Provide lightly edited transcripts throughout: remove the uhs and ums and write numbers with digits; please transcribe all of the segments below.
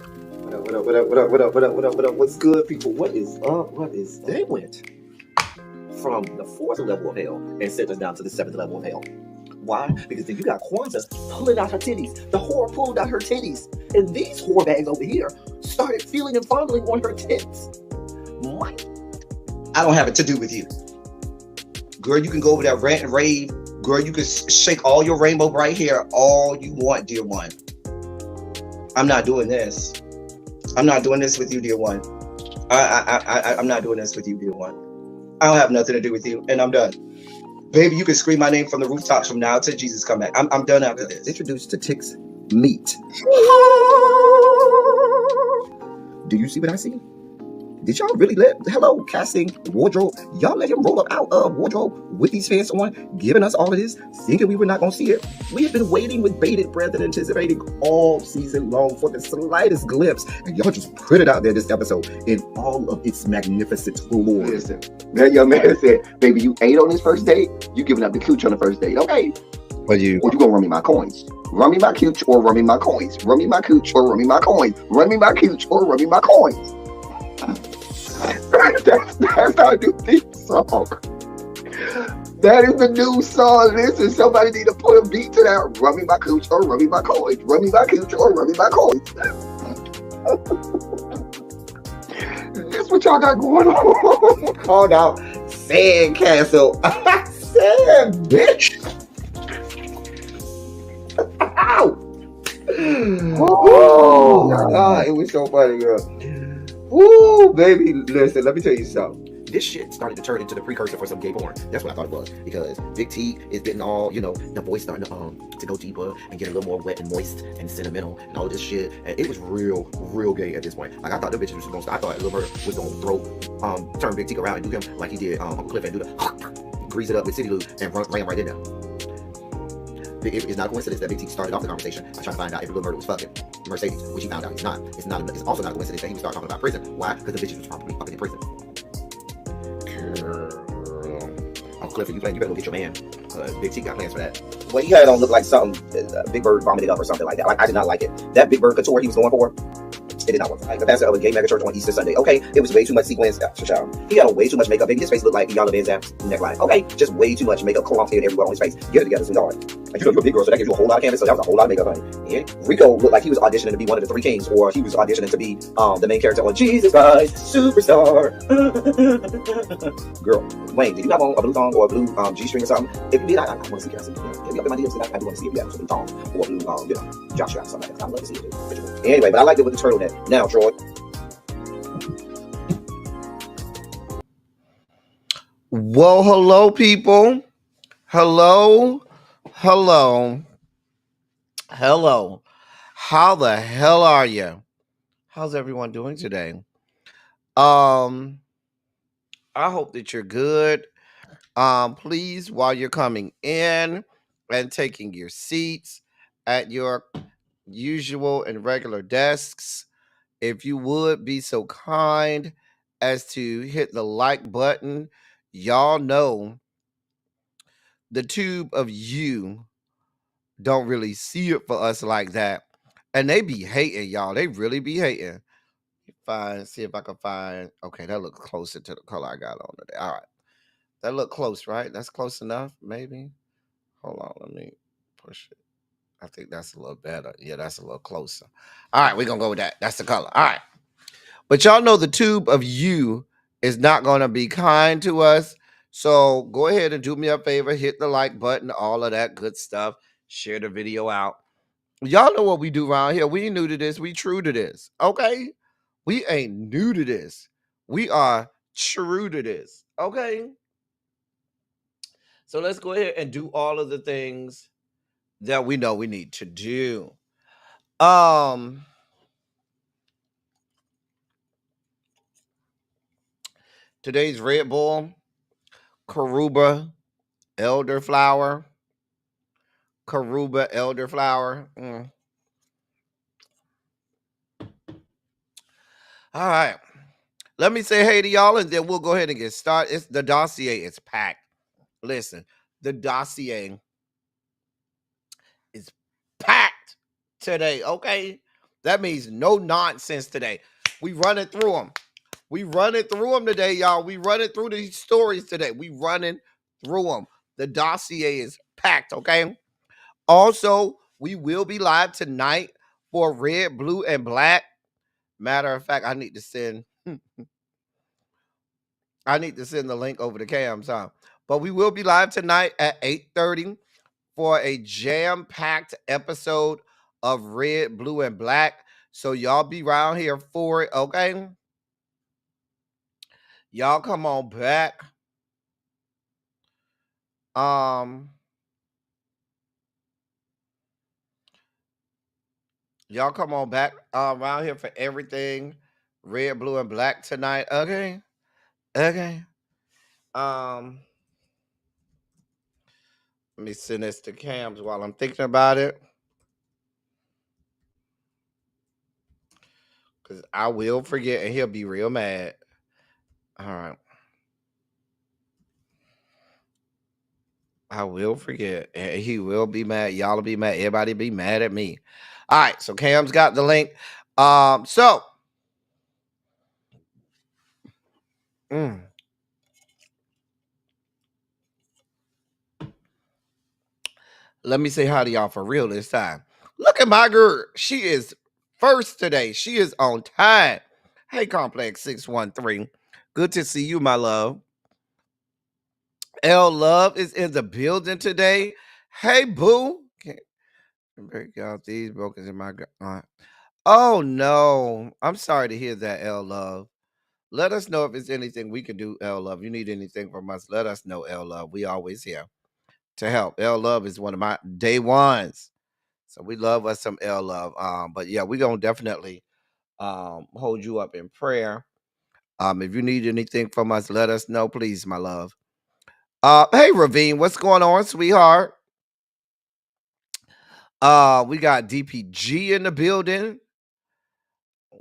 What up, what up, what up, what up, what up, what up, what up, what up? What's good, people? What is up? What is that? They went from the fourth level of hell and sent us down to the seventh level of hell. Why? Because then you got Kwanzaa pulling out her titties. The whore pulled out her titties. And these whore bags over here started feeling and fondling on her tits. What? I don't have it to do with you. Girl, you can go over there, rant and rave. Girl, you can shake all your rainbow right here all you want, dear one. I'm not doing this. I'm not doing this with you, dear one. I'm not doing this with you, dear one. I don't have nothing to do with you, and I'm done. Baby, you can scream my name from the rooftops from now till Jesus come back. I'm done after this. Introduced to Tick's Meat. Do you see what I see? Did y'all really hello, casting, wardrobe, y'all let him roll up out of wardrobe with these pants on, giving us all of this, thinking we were not going to see it? We have been waiting with bated breath and anticipating all season long for the slightest glimpse, and y'all just put it out there this episode in all of its magnificent glory. Listen, that young man said, baby, you ate on this first date, you giving up the cooch on the first date, okay? Or you gonna run me my coins. Run me my cooch or run me my coins. Run me my cooch or run me my coins. Run me my cooch or run me my coins. That's our new theme song. That is the new song. Listen, somebody need to put a beat to that. Run me my cooch or run me my coins. Run me my cooch or run me my coins. This what y'all got going on. Called out Sandcastle. Sand, bitch. Ow. Oh my God, it was so funny, girl. Woo, baby, listen, let me tell you something. This shit started to turn into the precursor for some gay porn. That's what I thought it was. Because Big T is getting all, the voice starting to go deeper and get a little more wet and moist and sentimental and all this shit. And it was real gay at this point. Like, I thought the bitches was going to, I thought Lil Bird was going to turn Big T around and do him like he did Uncle Cliff and do the grease it up with City Lube and ran right in there. It's not a coincidence that Big T started off the conversation by trying to find out if Lil Murder was fucking Mercedes, which he found out he's not. It's also not a coincidence that he would start talking about prison. Why? Because the bitches was probably fucking in prison. Girl. Uncle Clifford, you better go get your man. Big T got plans for that. Well, he had it on look like something Big Bird vomited up or something like that. Like, I did not like it. That Big Bird couture he was going for, it did not work. Like the pastor of a gay mega church on Easter Sunday. Okay, it was way too much sequins. He had way too much makeup. Baby, his face looked like Iyanla Vanzant's neckline. Okay, just way too much makeup clumped in everywhere on his face. Get it together, sweetheart. Like, you're a big girl, so that gives you a whole lot of canvas. So that was a whole lot of makeup, honey. And Rico looked like he was auditioning to be one of the three kings, or he was auditioning to be the main character on Jesus Christ Superstar. Girl, Wayne, did you have on a blue thong or a blue G-string or something? If you did, I want to see it. Get me up in my DMs because I do want to see if you have some blue thong or blue jock strap, something like that. I'd love to see it. Anyway, but I liked it with the turtleneck. Now, Troy. Well, hello, people. Hello. How the hell are you? How's everyone doing today? I hope that you're good. Please, while you're coming in and taking your seats at your usual and regular desks, if you would be so kind as to hit the like button. Y'all know the tube of you don't really see it for us like that. And they be hating, y'all. They really be hating. See if I can find. Okay, that looks closer to the color I got on today. All right. That look close, right? That's close enough, maybe. Hold on, let me push it. I think that's a little better. Yeah, that's a little closer. All right, we're going to go with that. That's the color. All right. But y'all know the tube of you is not going to be kind to us. So go ahead and do me a favor. Hit the like button, all of that good stuff. Share the video out. Y'all know what we do around here. We ain't new to this. We true to this. Okay? We ain't new to this. We are true to this. Okay? So let's go ahead and do all of the things that we know we need to do. Today's Red Bull, Karuba, elderflower. All right. Let me say hey to y'all, and then we'll go ahead and get started. It's the dossier is packed. Listen, the dossier is packed today, okay? That means no nonsense today. We running through them. We running through them today, y'all. We running through these stories today. We running through them. The dossier is packed, okay? Also, we will be live tonight for Red, Blue, and Black. Matter of fact, I need to send the link over to Cam's, huh? But we will be live tonight at 8:30 for a jam-packed episode of Red, Blue, and Black. So y'all be around here for it, okay? Y'all come on back. Y'all come on back around here for everything Red, Blue, and Black tonight, okay? Okay. Let me send this to Cams while I'm thinking about it. Because I will forget and he'll be real mad. All right. I will forget and he will be mad. Y'all will be mad. Everybody be mad at me. All right. So Cam's got the link. So. Let me say hi to y'all for real this time. Look at my girl. She is first today. She is on time. Hey, Complex 613. Good to see you, my love. L Love is in the building today. Hey, boo. Can't break out these brokers in my. Oh, no. I'm sorry to hear that, L Love. Let us know if it's anything we can do, L Love. You need anything from us, let us know, L Love. We always here to help. L Love is one of my day ones. So we love us some L Love. But yeah, we're gonna definitely hold you up in prayer. If you need anything from us, let us know, please, my love. Hey Ravine, what's going on, sweetheart? We got DPG in the building.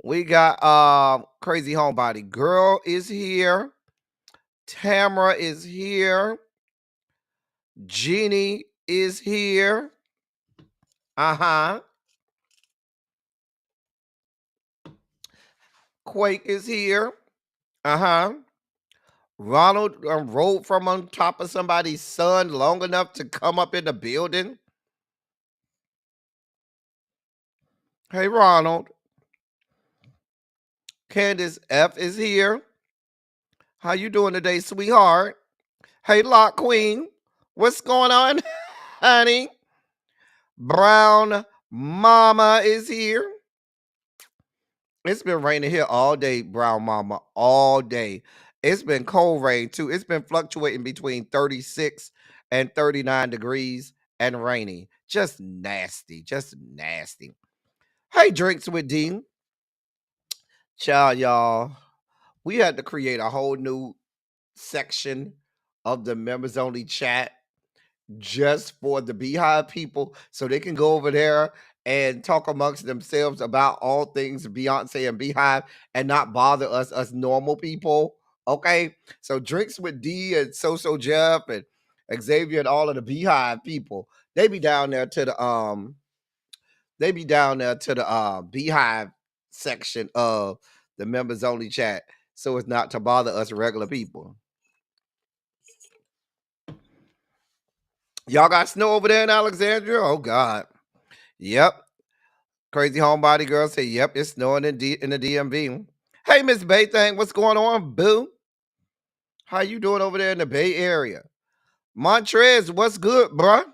We got Crazy Homebody Girl is here. Tamara is here. Jeannie is here. Quake is here. Ronald rode from on top of somebody's son long enough to come up in the building. Hey, Ronald. Candace F is here. How you doing today, sweetheart? Hey, Lock Queen. What's going on, honey? Brown Mama is here. It's been raining here all day, Brown Mama, all day. It's been cold rain, too. It's been fluctuating between 36 and 39 degrees and rainy. Just nasty, just nasty. Hey, Drinks with Dean. Child, y'all, we had to create a whole new section of the members only chat just for the Beehive people so they can go over there and talk amongst themselves about all things Beyonce and Beehive and not bother us normal people. Okay. So Drinks with D and So Jeff and Xavier and all of the Beehive people, they be down there to the Beehive section of the members only chat so as not to bother us regular people. Y'all got snow over there in Alexandria? Oh God. Yep. Crazy Homebody Girl say, yep, it's snowing in the DMV. Hey, Miss Bay Thing, what's going on, boo? How you doing over there in the Bay Area? Montrez, what's good, bruh?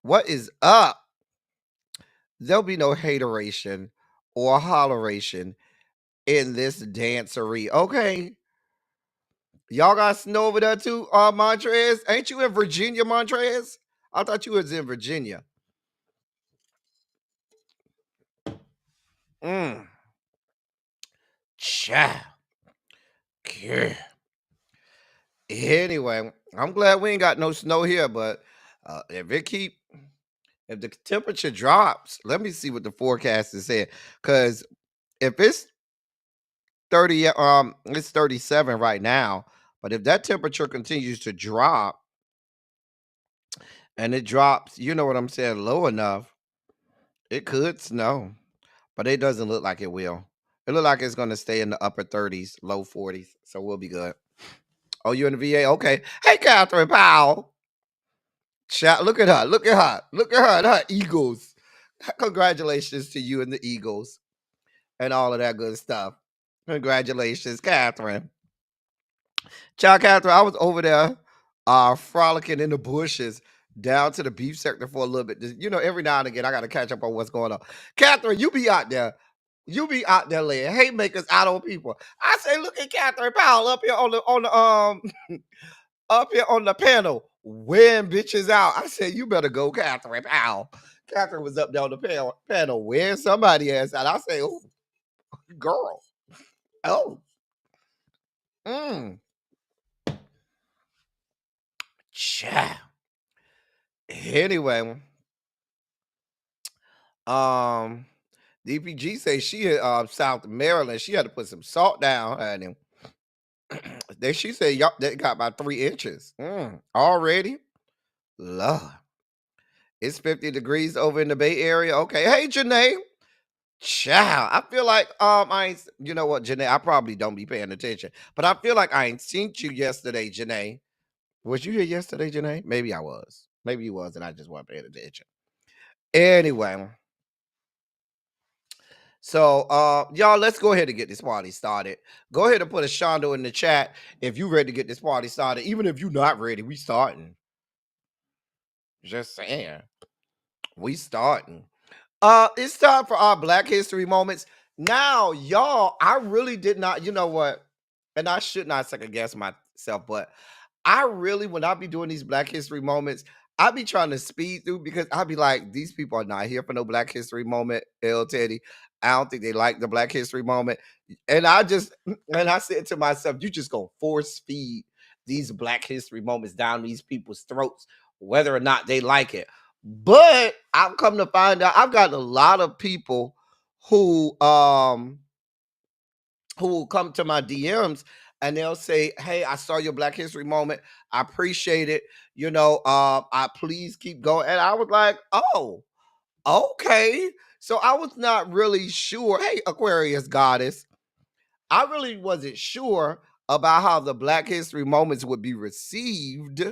What is up? There'll be no hateration or holleration in this dancery, okay? Y'all got snow over there too, Montrez? Ain't you in Virginia, Montrez? I thought you was in Virginia. Child. Yeah. Anyway, I'm glad we ain't got no snow here, but if the temperature drops, let me see what the forecast is saying. Because if it's 30, it's 37 right now. But if that temperature continues to drop and it drops, you know what I'm saying, low enough, it could snow. but it doesn't look like it will. It look like it's going to stay in the upper 30s, low 40s, so we'll be good. Oh, you in the VA? Okay. Hey, Catherine Powell. Chat, look at her. Look at her. Look at her and her Eagles. Congratulations to you and the Eagles and all of that good stuff. Congratulations, Catherine. Child Catherine, I was over there frolicking in the bushes down to the beef sector for a little bit. You know, every now and again, I got to catch up on what's going on. Catherine, you be out there. You be out there laying haymakers out on people. I say, look at Catherine Powell up here on the up here on the panel, wearing bitches out. I said, you better go, Catherine Powell. Catherine was up there on the panel wearing somebody ass out. I say, oh, girl. Oh. Child. Anyway, DPG say she in South Maryland. She had to put some salt down, honey. Then she said y'all they got about 3 inches already. Lord, it's 50 degrees over in the Bay Area. Okay, hey Janae, child. I feel like I ain't. You know what, Janae? I probably don't be paying attention, but I feel like I ain't seen you yesterday, Janae. Was you here yesterday, Janae? Maybe I was. Maybe you was, and I just wasn't paying attention. Anyway. So, y'all, let's go ahead and get this party started. Go ahead and put a shondo in the chat if you ready to get this party started. Even if you're not ready, we starting. Just saying, we starting. It's time for our Black History moments. Now, y'all, I really did not. You know what? And I should not second guess myself, but I really, when I be doing these Black History moments, I be trying to speed through because I be like, these people are not here for no Black History moment. L Teddy, I don't think they like the Black History moment. And I said to myself, you just gonna force feed these Black History moments down these people's throats, whether or not they like it. But I've come to find out I've got a lot of people who will come to my DMs and they'll say, hey, I saw your Black History moment. I appreciate it. You know, I please keep going. And I was like, oh, okay. So I was not really sure. Hey, Aquarius goddess. I really wasn't sure about how the Black History moments would be received.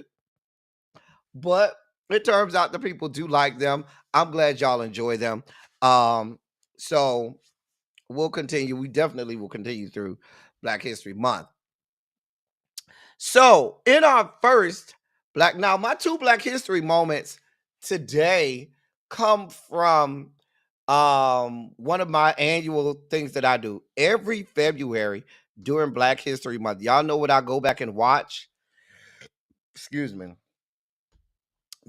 But it turns out the people do like them. I'm glad y'all enjoy them. So we'll continue. We definitely will continue through Black History Month. So in our first now my 2 Black History moments today come from one of my annual things that I do every February during Black History Month. Y'all know what I go back and watch? Excuse me.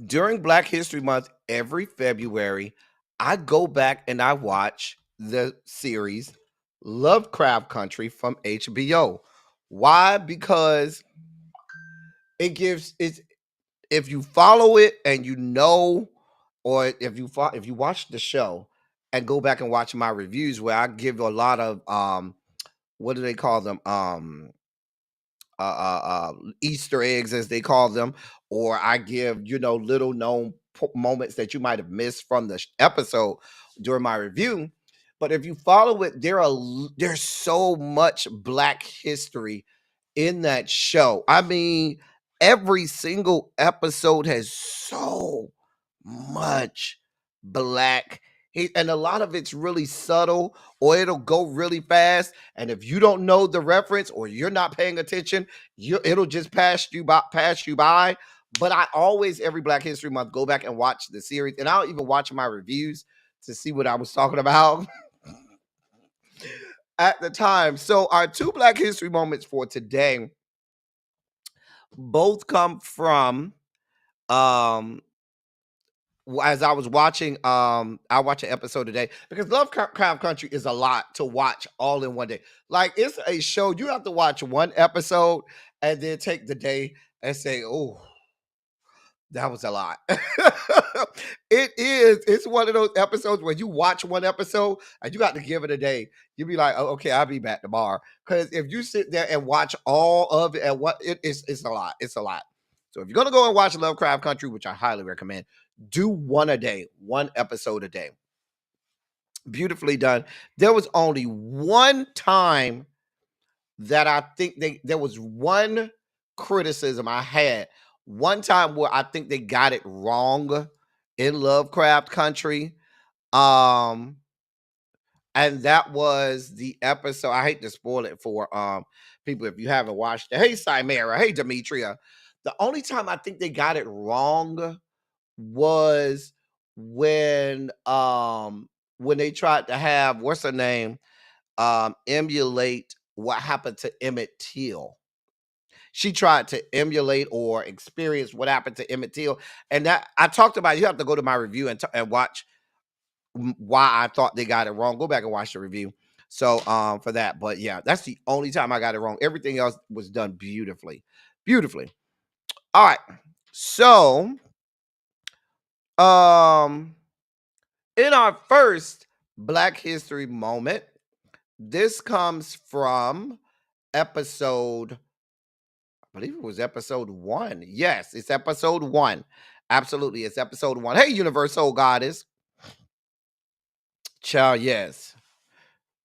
During Black History Month every February, I go back and I watch the series Lovecraft Country from HBO. Why? Because if you follow it and you know, or if you watch the show and go back and watch my reviews where I give a lot of what do they call them? Easter eggs, as they call them, or I give, little known moments that you might have missed from the episode during my review. But if you follow it, there's so much Black history in that show. I mean, every single episode has so much Black, and a lot of it's really subtle, or it'll go really fast. And if you don't know the reference or you're not paying attention, it'll just pass you by. But I always, every Black History Month, go back and watch the series, and I'll even watch my reviews to see what I was talking about at the time. So our 2 Black History moments for today both come from as I was watching, I watch an episode today because Lovecraft Country is a lot to watch all in one day. Like, it's a show you have to watch one episode and then take the day and say, oh, that was a lot. It's one of those episodes where you watch one episode and you got to give it a day. You be like, oh, okay, I'll be back tomorrow. Because if you sit there and watch all of it at it's a lot. It's a lot. So if you're gonna go and watch Lovecraft Country, which I highly recommend, do one a day, one episode a day. Beautifully done. There was only one time that I think there was one criticism I had. One time where I think they got it wrong in Lovecraft Country. Um, and that was the episode. I hate to spoil it for people if you haven't watched it. Hey, Cymera. Hey, Demetria. The only time I think they got it wrong was when they tried to have what's her name emulate what happened to Emmett Till. She tried to emulate or experience what happened to Emmett Till, and that I talked about. You have to go to my review and watch why I thought they got it wrong. Go back and watch the review. So for that, but yeah, that's the only time I got it wrong. Everything else was done beautifully, beautifully. All right, so um in our first Black History moment, this comes from episode, I believe it was episode 1. Yes, it's episode 1. Absolutely, it's episode 1. Hey, Universal Goddess. Child, yes.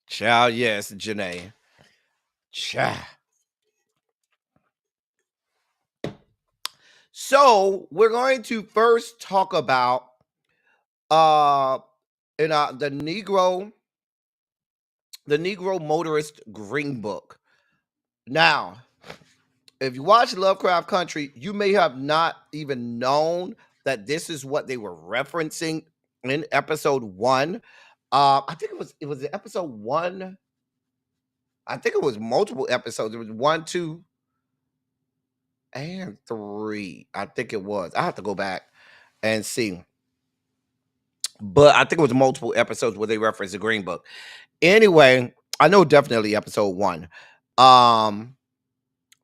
Child, yes, Janae. Child. So we're going to first talk about in the Negro Motorist Green Book. Now, if you watch Lovecraft Country, you may have not even known that this is what they were referencing in episode 1. I think it was episode 1. I think it was multiple episodes. It was 1, 2, and 3. I think it was. I have to go back and see. But I think it was multiple episodes where they referenced the Green Book. Anyway, I know definitely episode 1.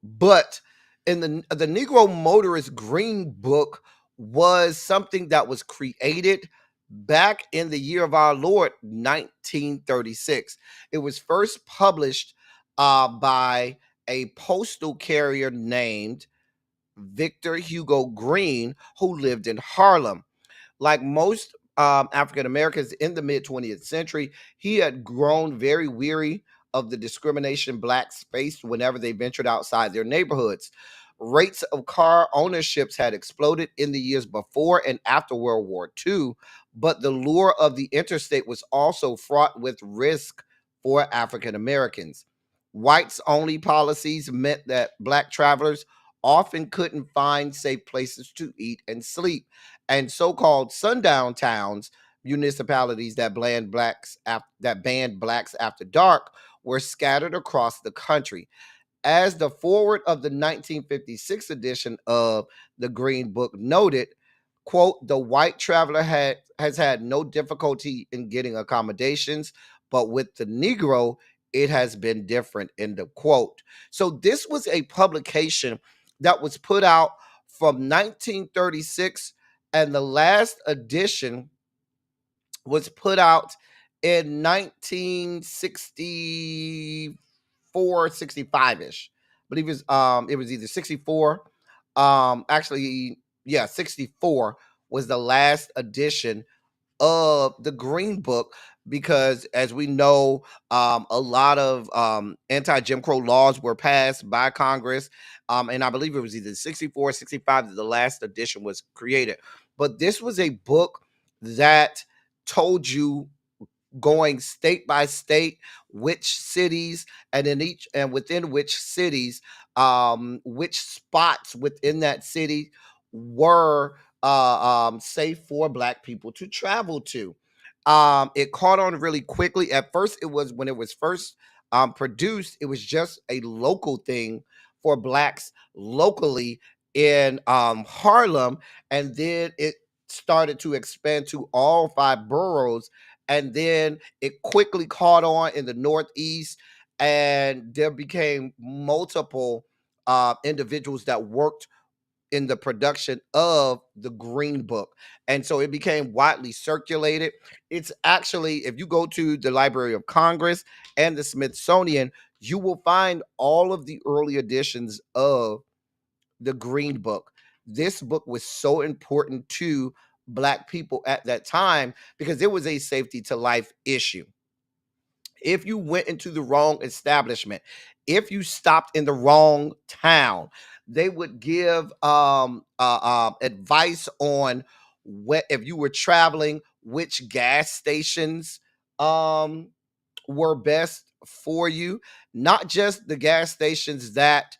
But in the Negro Motorist Green Book was something that was created back in the year of our Lord 1936. It was first published by a postal carrier named Victor Hugo Green, who lived in Harlem. Like most African Americans in the mid 20th century, he had grown very weary of the discrimination blacks faced whenever they ventured outside their neighborhoods. Rates of car ownerships had exploded in the years before and after World War II, but the lure of the interstate was also fraught with risk for African Americans. Whites only policies meant that black travelers often couldn't find safe places to eat and sleep, and so-called sundown towns, municipalities that banned blacks after dark, were scattered across the country. As the foreword of the 1956 edition of the Green Book noted, quote, the white traveler has had no difficulty in getting accommodations, but with the Negro, it has been different, end of quote. So this was a publication that was put out from 1936, and the last edition was put out in 1964, 65-ish. I believe it was either 64. Actually, yeah, 64 was the last edition of the Green Book, because as we know, a lot of anti-Jim Crow laws were passed by Congress, and I believe it was either 64 or 65 that the last edition was created. But this was a book that told you, going state by state, which cities, and in each and within which cities, which spots within that city were safe for black people to travel to. It caught on really quickly. At first, it was when it was first produced, it was just a local thing for blacks locally in Harlem, and then it started to expand to all 5 boroughs, and then it quickly caught on in the Northeast, and there became multiple individuals that worked in the production of the Green Book. And so it became widely circulated. It's actually, if you go to the Library of Congress and the Smithsonian, you will find all of the early editions of the Green Book. This book was so important to Black people at that time because it was a safety to life issue. If you went into the wrong establishment, if you stopped in the wrong town, they would give advice on what, if you were traveling, which gas stations um, were best for you. Not just the gas stations that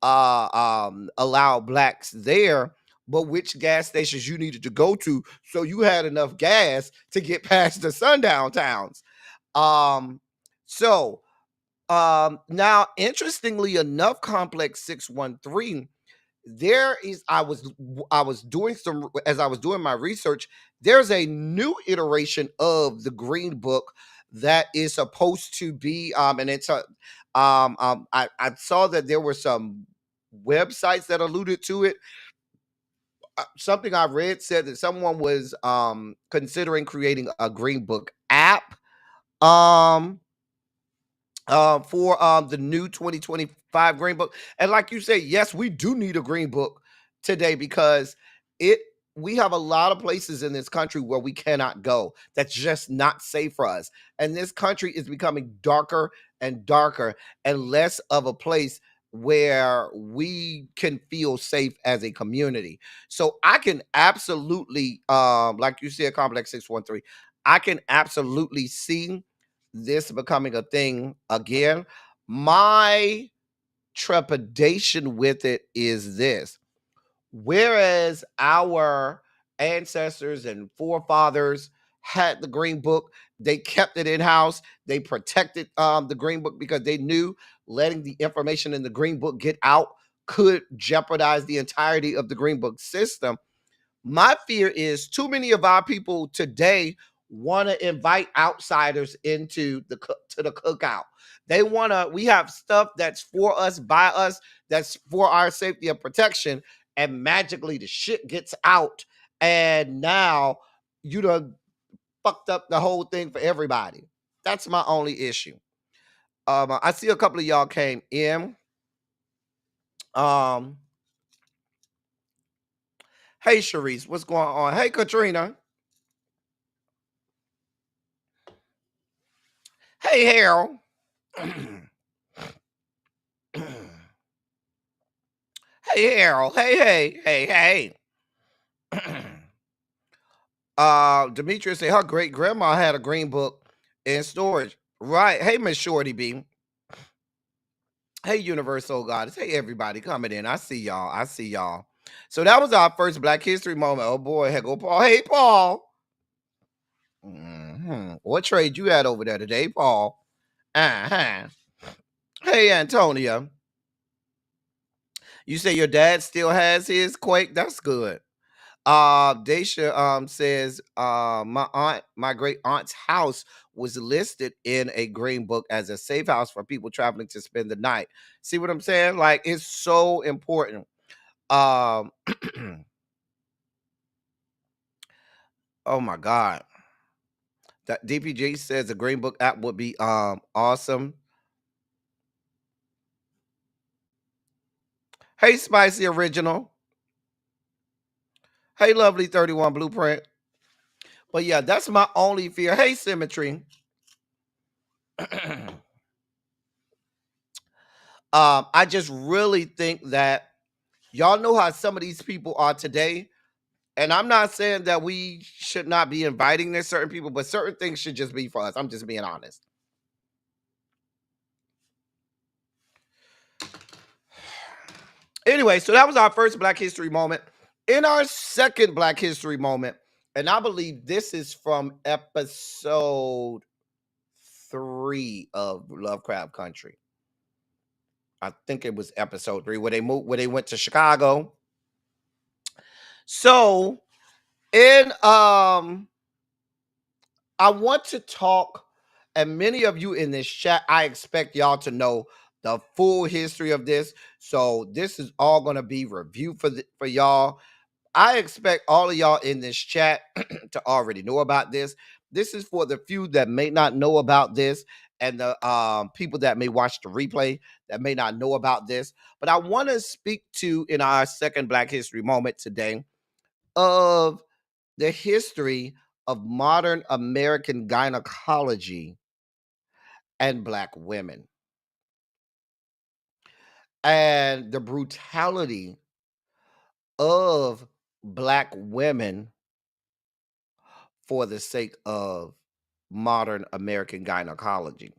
allow blacks there, but which gas stations you needed to go to so you had enough gas to get past the sundown towns. Um, so now, interestingly enough, Complex 613, there is, I was doing some, as I was doing my research, there's a new iteration of the Green Book that is supposed to be and it's a I saw that there were some websites that alluded to it. Something I read said that someone was considering creating a Green Book app um for the new 2025 Green Book. And like you say, yes, we do need a Green Book today because it we have a lot of places in this country where we cannot go. That's just not safe for us. And this country is becoming darker and darker and less of a place where we can feel safe as a community. So I can absolutely like you said, Complex 613, I can absolutely see this becoming a thing again. My trepidation with it is this: whereas our ancestors and forefathers had the Green Book, they kept it in house, they protected the Green Book because they knew letting the information in the Green Book get out could jeopardize the entirety of the Green Book system. My fear is too many of our people today want to invite outsiders into the cookout. They want to, we have stuff that's for us, by us, that's for our safety and protection, and magically the shit gets out, and now you done fucked up the whole thing for everybody. That's my only issue. I see a couple of y'all came in. Um, hey Sharice, what's going on? Hey Katrina. Hey Harold. Hey Harold. Hey. Demetrius said her great grandma had a Green Book in storage. Right. Hey, Miss Shorty B. Hey, Universal Goddess. Hey, everybody coming in. I see y'all. I see y'all. So that was our first Black History moment. Oh boy, heck, go Paul. Hey, Paul. What trade you had over there today, Paul? Uh-huh. Hey, Antonia. You say your dad still has his Quake? That's good. Daisha says my great aunt's house was listed in a Green Book as a safe house for people traveling to spend the night. See what I'm saying? Like, it's so important. Um oh my god. That DPG says the Green Book app would be awesome. Hey Spicy Original. Hey Lovely 31 Blueprint. But yeah, that's my only fear. Hey Symmetry. I just really think that y'all know how some of these people are today. And I'm not saying that we should not be inviting there certain people, but certain things should just be for us. I'm just being honest. Anyway, so that was our first Black History moment. In our second Black History moment, and I believe this is from episode 3 of Lovecraft Country. I think it was episode 3 where they went to Chicago. So in I want to talk, and many of you in this chat, I expect y'all to know the full history of this. So this is all going to be review for y'all. I expect all of y'all in this chat to already know about this. This is for the few that may not know about this, and the people that may watch the replay that may not know about this. But I want to speak to, in our second Black History moment today, of the history of modern American gynecology and Black women and the brutality of Black women for the sake of modern American gynecology.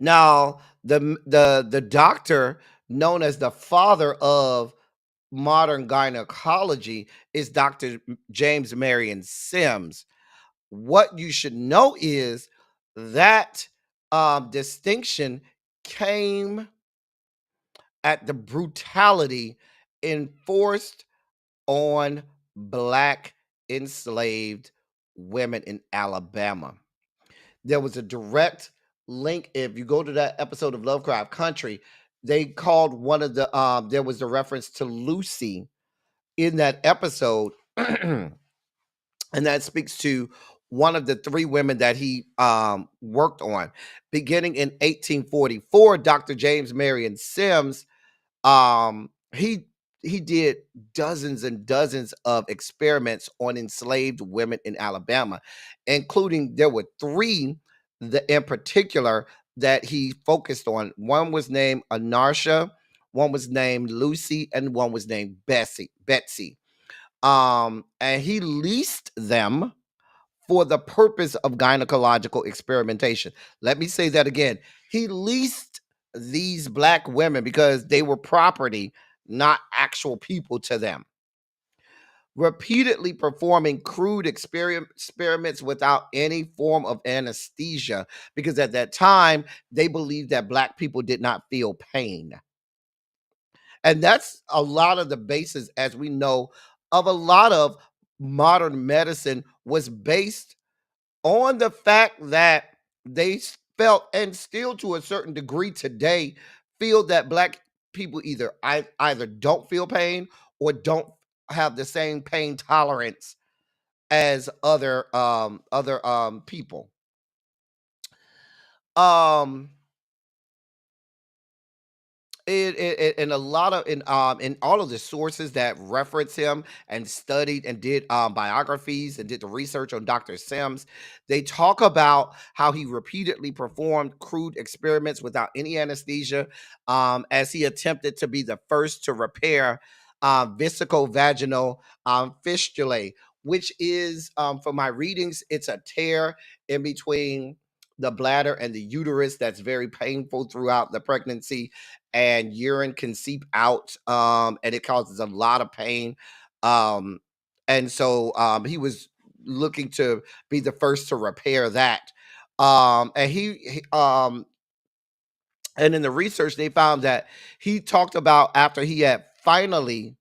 Now, the doctor known as the father of modern gynecology is Dr. James Marion Sims. What you should know is that distinction came at the brutality enforced on Black enslaved women in Alabama. There was a direct link. If you go to that episode of Lovecraft Country, they called one of the there was a reference to Lucy in that episode. And that speaks to one of the three women that he worked on. Beginning in 1844, Dr. James Marion Sims, he did dozens and dozens of experiments on enslaved women in Alabama, including there were three in particular that he focused on. One was named Anarcha, one was named Lucy, and one was named Betsy. And he leased them for the purpose of gynecological experimentation. Let me say that again. He leased these Black women because they were property, not actual people to them. Repeatedly performing crude experiments without any form of anesthesia, because at that time, they believed that Black people did not feel pain. And that's a lot of the basis, as we know, of a lot of modern medicine was based on the fact that they felt, and still to a certain degree today, feel that Black people either don't feel pain or don't have the same pain tolerance as other people. Um in a lot of in all of the sources that reference him and studied and did biographies and did the research on Dr. Sims, they talk about how he repeatedly performed crude experiments without any anesthesia, as he attempted to be the first to repair vesicovaginal fistulae, which is, for my readings, it's a tear in between the bladder and the uterus that's very painful throughout the pregnancy, and urine can seep out, and it causes a lot of pain. And so he was looking to be the first to repair that. And and in the research, they found that he talked about after he had finally,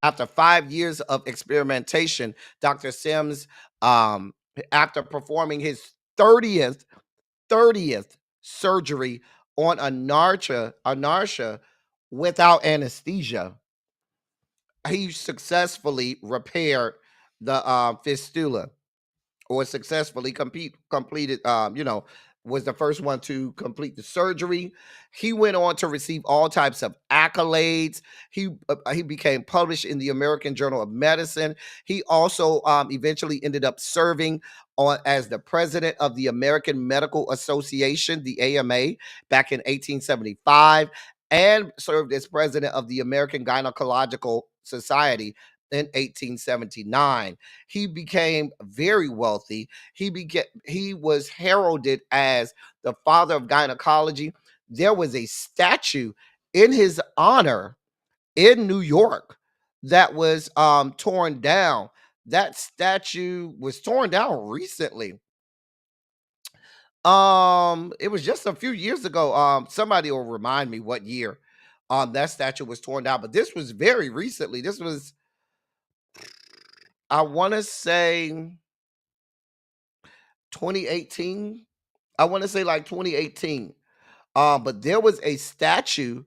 after 5 years of experimentation, Dr. Sims, after performing his 30th surgery on Anarcha without anesthesia, he successfully repaired the fistula, or successfully completed, was the first one to complete the surgery. He went on to receive all types of accolades. He became published in the American Journal of Medicine. He also eventually ended up serving as the president of the American Medical Association, the AMA, back in 1875, and served as president of the American Gynecological Society in 1879. He became very wealthy. He was heralded as the father of gynecology. There was a statue in his honor in New York that was torn down. That statue was torn down recently. It was just a few years ago. Somebody will remind me what year that statue was torn down, but this was very recently. This was, I want to say, 2018. I want to say like 2018. But there was a statue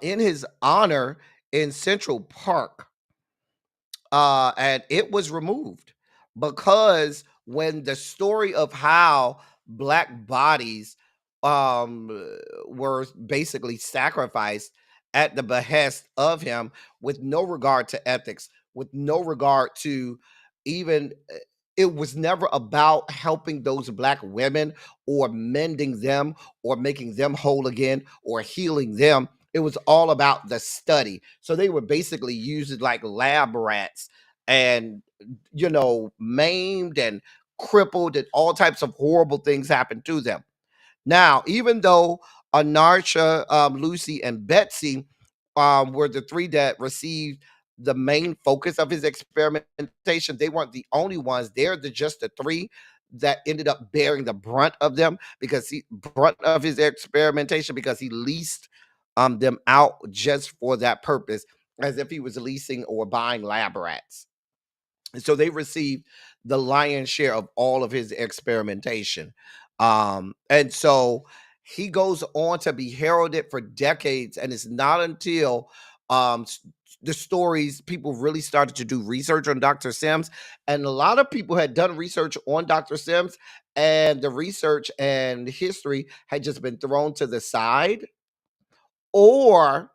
in his honor in Central Park, and it was removed because when the story of how Black bodies um, were basically sacrificed at the behest of him with no regard to ethics with no regard to even it was never about helping those black women or mending them or making them whole again or healing them. It was all about the study. So they were basically using like lab rats and, maimed and crippled, and all types of horrible things happened to them. Now, even though Anarcha, Lucy, and Betsy were the three that received the main focus of his experimentation, they weren't the only ones. They're just the three that ended up bearing the brunt of them, because he brunt of his experimentation, because he leased them out just for that purpose, as if he was leasing or buying lab rats. And so they received the lion's share of all of his experimentation. And so he goes on to be heralded for decades. And it's not until the stories, people really started to do research on Dr. Sims. And a lot of people had done research on Dr. Sims, and the research and history had just been thrown to the side or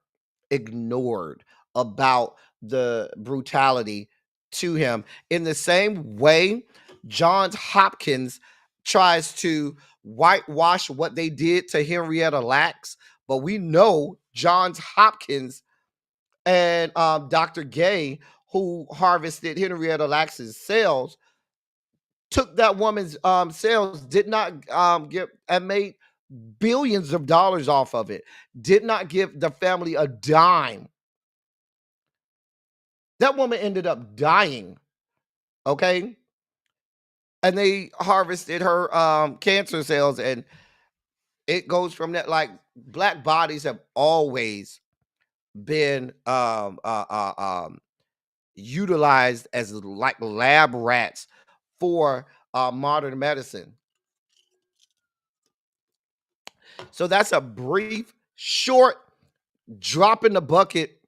ignored about the brutality to him. In the same way, Johns Hopkins tries to whitewash what they did to Henrietta Lacks, but we know Johns Hopkins and Dr. Gay, who harvested Henrietta Lacks's cells, took that woman's cells, did not give, and made billions of dollars off of it, did not give the family a dime. That woman ended up dying, okay? And they harvested her cancer cells, and it goes from that. Like, black bodies have always been utilized as like lab rats for modern medicine. So that's a brief, short, drop in the bucket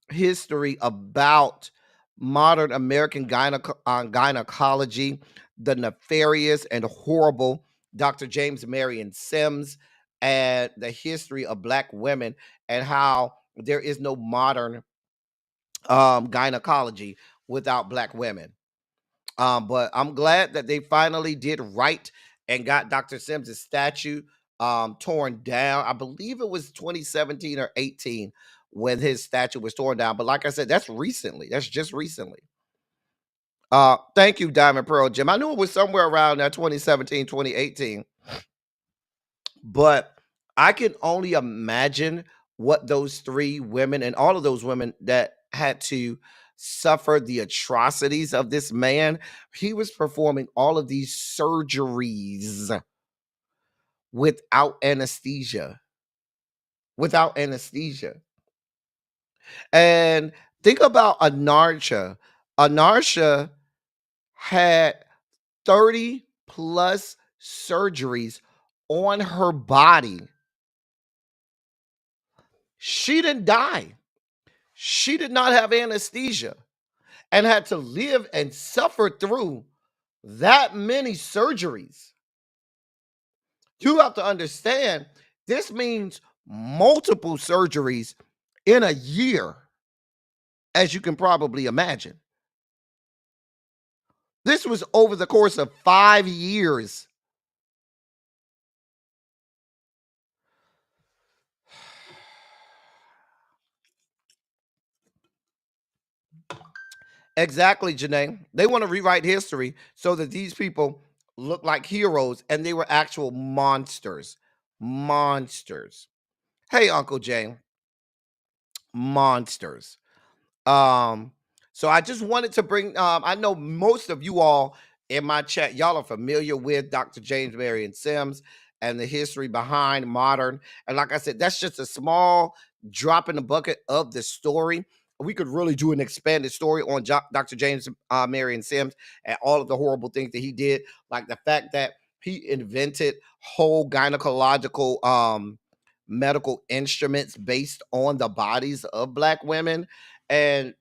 history about modern American gynecology, the nefarious and horrible Dr. James Marion Sims, and the history of black women, and how there is no modern gynecology without black women. But I'm glad that they finally did right and got Dr. Sims' statue torn down. I believe it was 2017 or 18 when his statue was torn down. But like I said, that's recently. That's just recently. Thank you, Diamond Pearl Jim. I knew it was somewhere around that 2017, 2018. But I can only imagine what those three women and all of those women that had to suffer the atrocities of this man. He was performing all of these surgeries without anesthesia. Without anesthesia. And think about Anarcha. Anarcha had 30 plus surgeries on her body. She didn't die. She did not have anesthesia and had to live and suffer through that many surgeries. You have to understand, this means multiple surgeries in a year, as you can probably imagine. This was over the course of 5 years. Exactly, Janae. They want to rewrite history so that these people look like heroes, and they were actual monsters. Monsters. Hey, Uncle Jay. Monsters. Um, so I just wanted to bring I know most of you all in my chat, y'all are familiar with Dr. James Marion Sims and the history behind modern. And like I said, that's just a small drop in the bucket of the story. We could really do an expanded story on Dr. James Marion Sims and all of the horrible things that he did, like the fact that he invented whole gynecological medical instruments based on the bodies of black women, and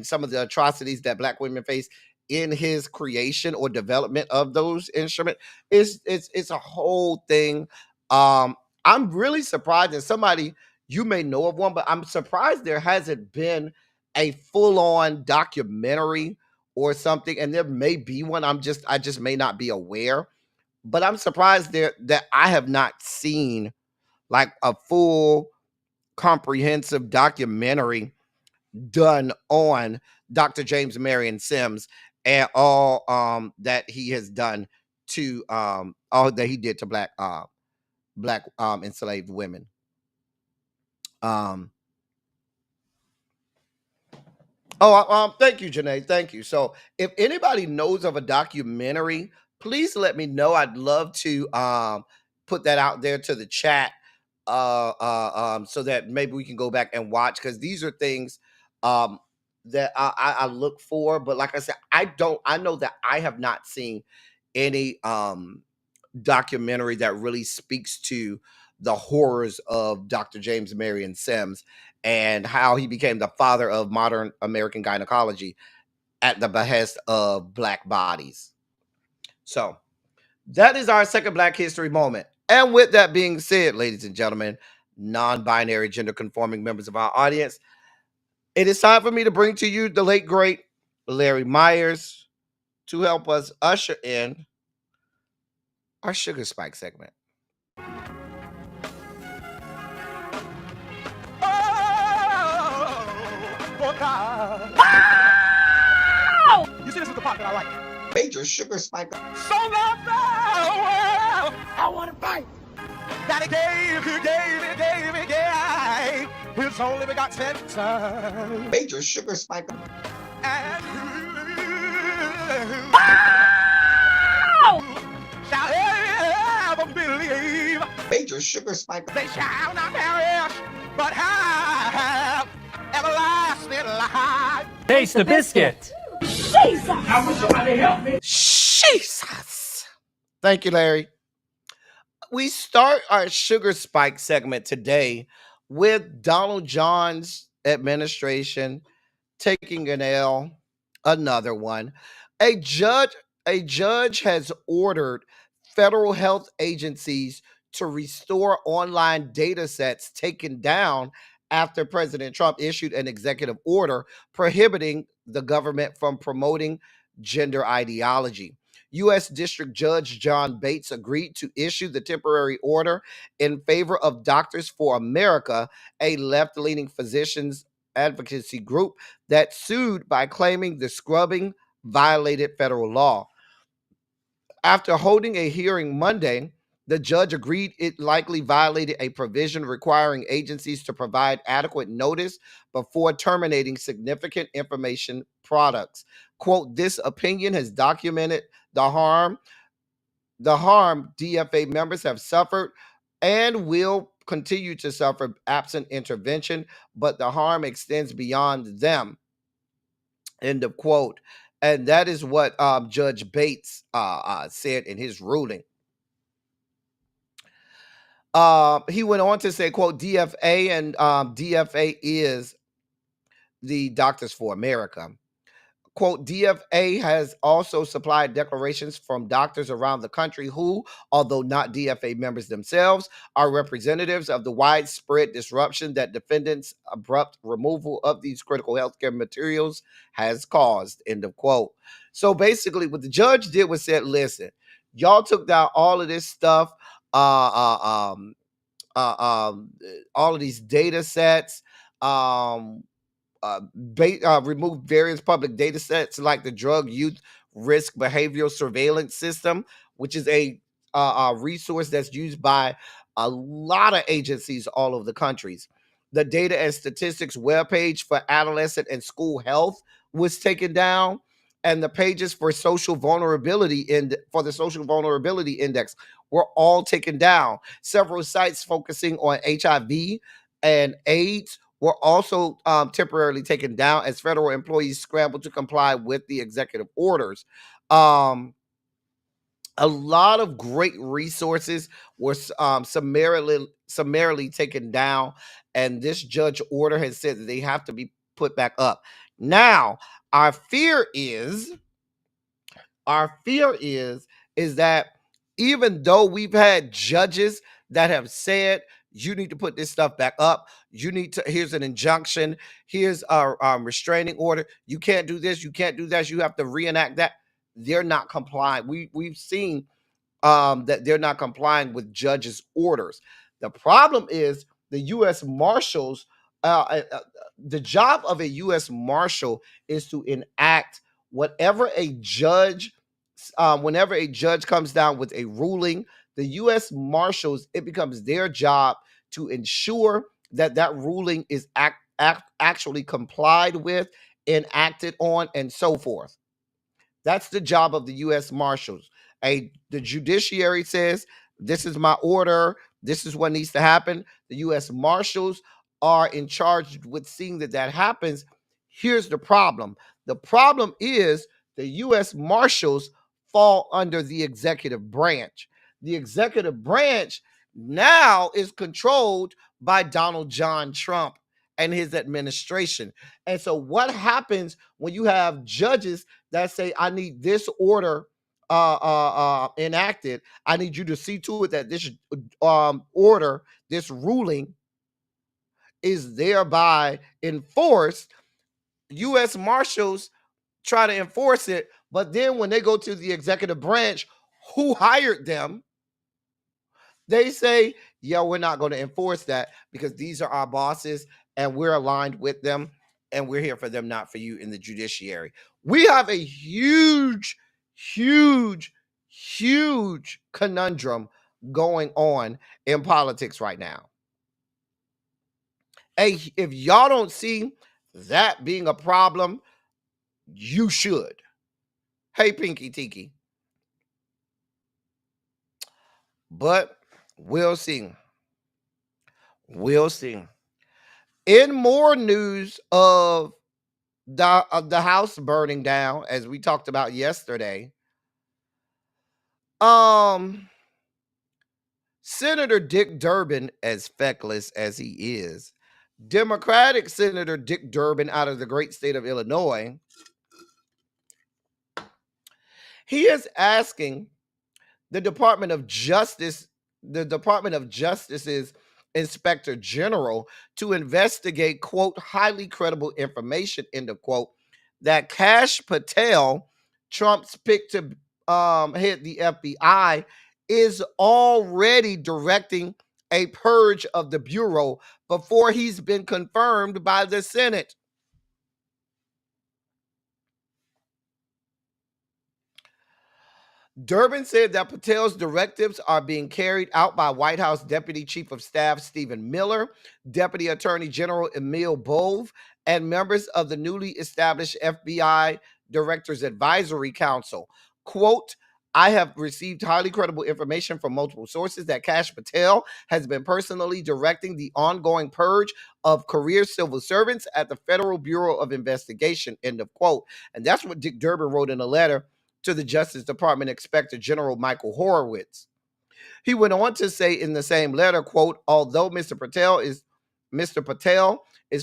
some of the atrocities that black women face in his creation or development of those instruments. It's a whole thing. I'm really surprised, and somebody, you may know of one, but I'm surprised there hasn't been a full-on documentary or something, and there may be one. I just may not be aware, but I'm surprised there that I have not seen like a full comprehensive documentary done on Dr. James Marion Sims and all that he has done to all that he did to black enslaved women. Thank you, Janae. Thank you. So, if anybody knows of a documentary, please let me know. I'd love to put that out there to the chat, so that maybe we can go back and watch, because these are things um that I look for. But like I said, I know that I have not seen any documentary that really speaks to the horrors of Dr. James Marion Sims and how he became the father of modern American gynecology at the behest of black bodies. So that is our second Black History moment. And with that being said, ladies and gentlemen, non-binary gender conforming members of our audience, it is time for me to bring to you the late great Larry Myers to help us usher in our Sugar Spike segment. Oh, God. You see, this is the part that I like. Major sugar spike. So loved the world, I want to fight. That he gave his only begotten son. Major sugar spike. And who shall ever believe? Major sugar spike. They shall not perish, but have everlasting life. Taste the biscuit. Jesus. Thank you, Larry. We start our Sugar Spike segment today with Donald John's administration taking an L, another one. A judge has ordered federal health agencies to restore online data sets taken down after President Trump issued an executive order prohibiting the government from promoting gender ideology. U.S. District Judge John Bates agreed to issue the temporary order in favor of Doctors for America, a left-leaning physicians advocacy group that sued by claiming the scrubbing violated federal law. After holding a hearing Monday, the judge agreed it likely violated a provision requiring agencies to provide adequate notice before terminating significant information products. Quote, this opinion has documented the harm DFA members have suffered and will continue to suffer absent intervention, but the harm extends beyond them. End of quote. And that is what Judge Bates said in his ruling. He went on to say, quote, DFA and DFA is the Doctors for America. Quote, DFA has also supplied declarations from doctors around the country who, although not DFA members themselves, are representatives of the widespread disruption that defendants' abrupt removal of these critical healthcare materials has caused, end of quote. So basically what the judge did was said, listen, y'all took down all of this stuff, all of these data sets, removed various public data sets like the Drug Youth Risk Behavioral Surveillance System, which is a resource that's used by a lot of agencies all over the countries. The Data and Statistics webpage for adolescent and school health was taken down, and the pages for social vulnerability for the Social Vulnerability Index were all taken down. Several sites focusing on HIV and AIDS were also temporarily taken down as federal employees scrambled to comply with the executive orders. A lot of great resources were summarily taken down, and this judge order has said that they have to be put back up. Now, our fear is that even though we've had judges that have said You need to put this stuff back up. You need to, here's an injunction. Here's a restraining order. You can't do this. You can't do that. You have to reenact that. They're not complying. We've seen that they're not complying with judges' orders. The problem is the U.S. Marshals. The job of a U.S. Marshal is to enact whatever a judge, whenever a judge comes down with a ruling, the U.S. Marshals, it becomes their job to ensure that that ruling is actually complied with, enacted on, and so forth. That's the job of the U.S. Marshals. The judiciary says, this is my order. This is what needs to happen. The U.S. Marshals are in charge with seeing that that happens. Here's the problem. The problem is the U.S. Marshals fall under the executive branch. The executive branch now is controlled by Donald John Trump and his administration. And so what happens when you have judges that say, I need this order enacted. I need you to see to it that this order, this ruling is thereby enforced. U.S. Marshals try to enforce it, but then when they go to the executive branch, who hired them, they say, yeah, we're not going to enforce that because these are our bosses and we're aligned with them and we're here for them, not for you in the judiciary. We have a huge, huge, huge conundrum going on in politics right now. Hey, if y'all don't see that being a problem, you should. Hey, Pinky Tiki. But we'll see. We'll see. In more news of the house burning down, as we talked about yesterday, Senator Dick Durbin, as feckless as he is, Democratic Senator Dick Durbin out of the great state of Illinois, he is asking the Department of Justice's Inspector General to investigate, quote, highly credible information, end of quote, that Kash Patel, Trump's pick to head the FBI, is already directing a purge of the Bureau before he's been confirmed by the Senate. Durbin said that Patel's directives are being carried out by White House Deputy Chief of Staff Stephen Miller, Deputy Attorney General Emil Bove, and members of the newly established FBI Directors Advisory Council. Quote, I have received highly credible information from multiple sources that Kash Patel has been personally directing the ongoing purge of career civil servants at the Federal Bureau of Investigation, end of quote. And that's what Dick Durbin wrote in a letter to the Justice Department Inspector General Michael Horowitz. He went on to say in the same letter, quote, although Mr. Patel is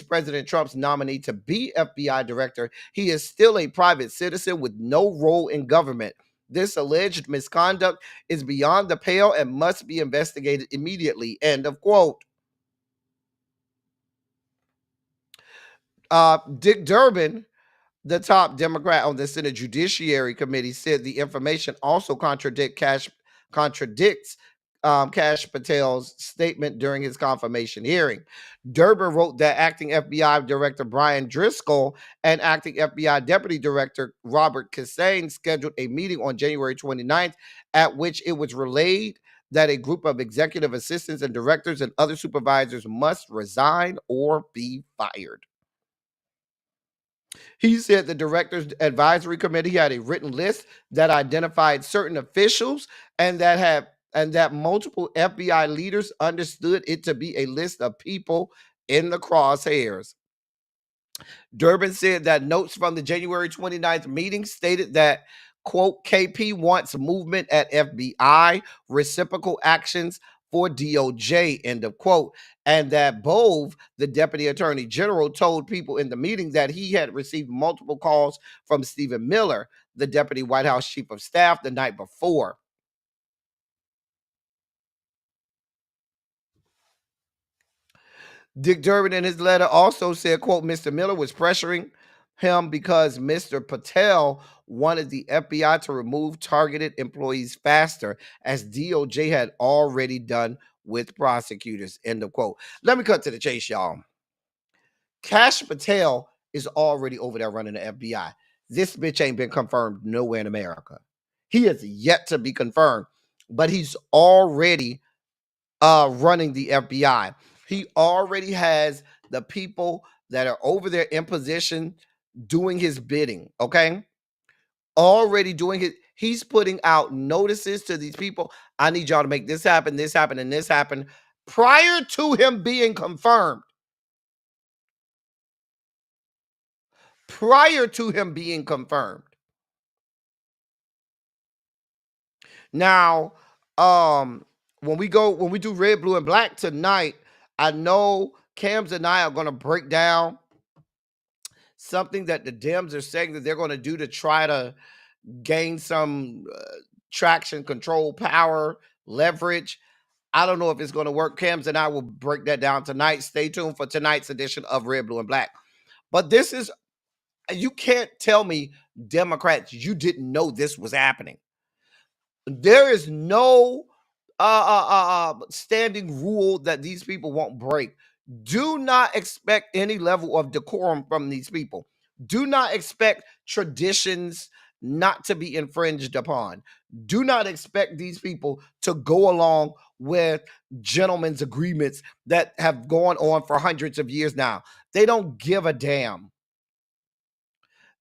President Trump's nominee to be FBI director, he is still a private citizen with no role in government. This alleged misconduct is beyond the pale and must be investigated immediately, end of quote. Dick Durbin, the top Democrat on the Senate Judiciary Committee, said the information also contradicts Kash Patel's statement during his confirmation hearing. Durbin wrote that acting FBI Director Brian Driscoll and acting FBI Deputy Director Robert Kissane scheduled a meeting on January 29th, at which it was relayed that a group of executive assistants and directors and other supervisors must resign or be fired. He said the Directors Advisory Committee had a written list that identified certain officials and that multiple FBI leaders understood it to be a list of people in the crosshairs. Durbin said that notes from the January 29th meeting stated that, quote, KP wants movement at FBI, reciprocal actions for DOJ, end of quote. And that Bove, the Deputy Attorney General, told people in the meeting that he had received multiple calls from Stephen Miller, the Deputy White House Chief of Staff, the night before. Dick Durbin in his letter also said, quote, Mr. Miller was pressuring him because Mr. Patel wanted the FBI to remove targeted employees faster, as DOJ had already done with prosecutors, end of quote. Let me cut to the chase, y'all. Cash Patel is already over there running the FBI. This bitch ain't been confirmed nowhere in America. He is yet to be confirmed, but he's already running the FBI. He already has the people that are over there in position doing his bidding, okay? Already doing it. He's putting out notices to these people. I need y'all to make this happen, and this happen prior to him being confirmed. Prior to him being confirmed. Now, when we do red, blue, and black tonight, I know Cams and I are going to break down something that the Dems are saying that they're going to do to try to gain some traction, control, power, leverage. I don't know if it's going to work. Cams and I will break that down tonight. Stay tuned for tonight's edition of Red, Blue, and Black. But this is, you can't tell me, Democrats, you didn't know this was happening. There is no standing rule that these people won't break. Do not expect any level of decorum from these people. Do not expect traditions not to be infringed upon. Do not expect these people to go along with gentlemen's agreements that have gone on for hundreds of years now. They don't give a damn.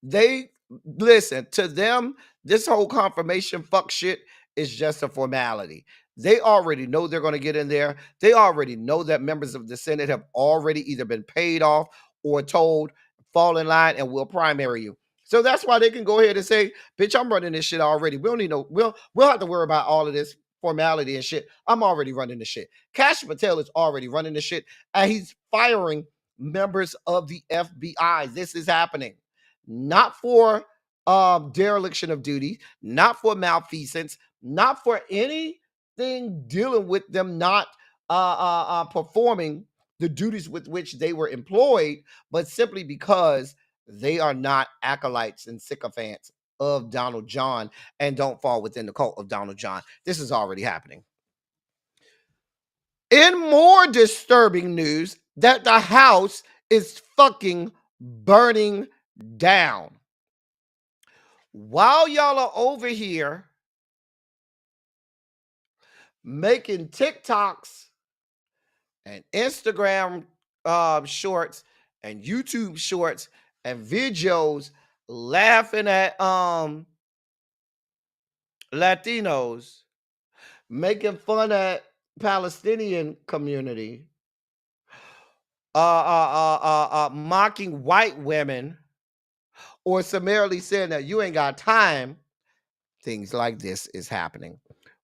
They listen to them. This whole confirmation fuck shit is just a formality. They already know they're going to get in there. They already know that members of the Senate have already either been paid off or told, fall in line and we'll primary you. So that's why they can go ahead and say, bitch, I'm running this shit already. We don't need no, we'll have to worry about all of this formality and shit. I'm already running the shit. Cash Patel is already running the shit, and he's firing members of the FBI. This is happening. Not for dereliction of duty, not for malfeasance, not for anything dealing with them not performing the duties with which they were employed, but simply because they are not acolytes and sycophants of Donald John and don't fall within the cult of Donald John. This is already happening. In more disturbing news, that the House is fucking burning down. While y'all are over here making TikToks and Instagram shorts and YouTube shorts and videos laughing at Latinos, making fun at Palestinian community, mocking white women, or summarily saying that you ain't got time, things like this is happening.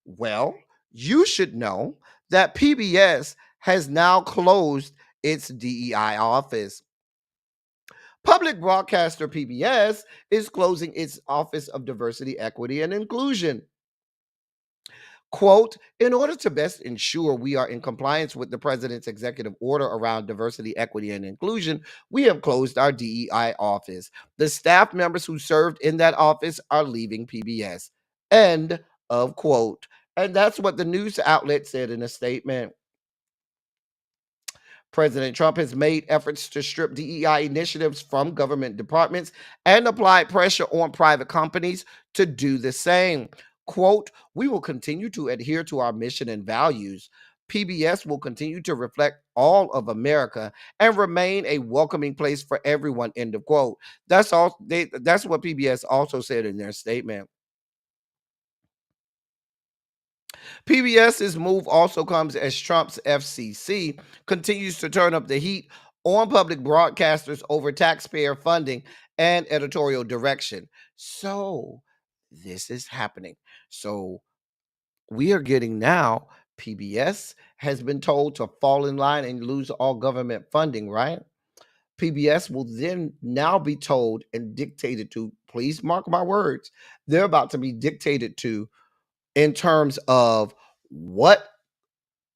Well, you should know that PBS has now closed its DEI office. Public broadcaster PBS is closing its Office of Diversity, Equity, and Inclusion. Quote, in order to best ensure we are in compliance with the president's executive order around diversity, equity, and inclusion, we have closed our DEI office. The staff members who served in that office are leaving PBS. End of quote. And that's what the news outlet said in a statement. President Trump has made efforts to strip DEI initiatives from government departments and applied pressure on private companies to do the same. Quote, we will continue to adhere to our mission and values. PBS will continue to reflect all of America and remain a welcoming place for everyone, end of quote. That's what PBS also said in their statement. PBS's move also comes as Trump's FCC continues to turn up the heat on public broadcasters over taxpayer funding and editorial direction. So this is happening. So we are getting now, PBS has been told to fall in line and lose all government funding, right? PBS will then now be told and dictated to, please mark my words, they're about to be dictated to in terms of what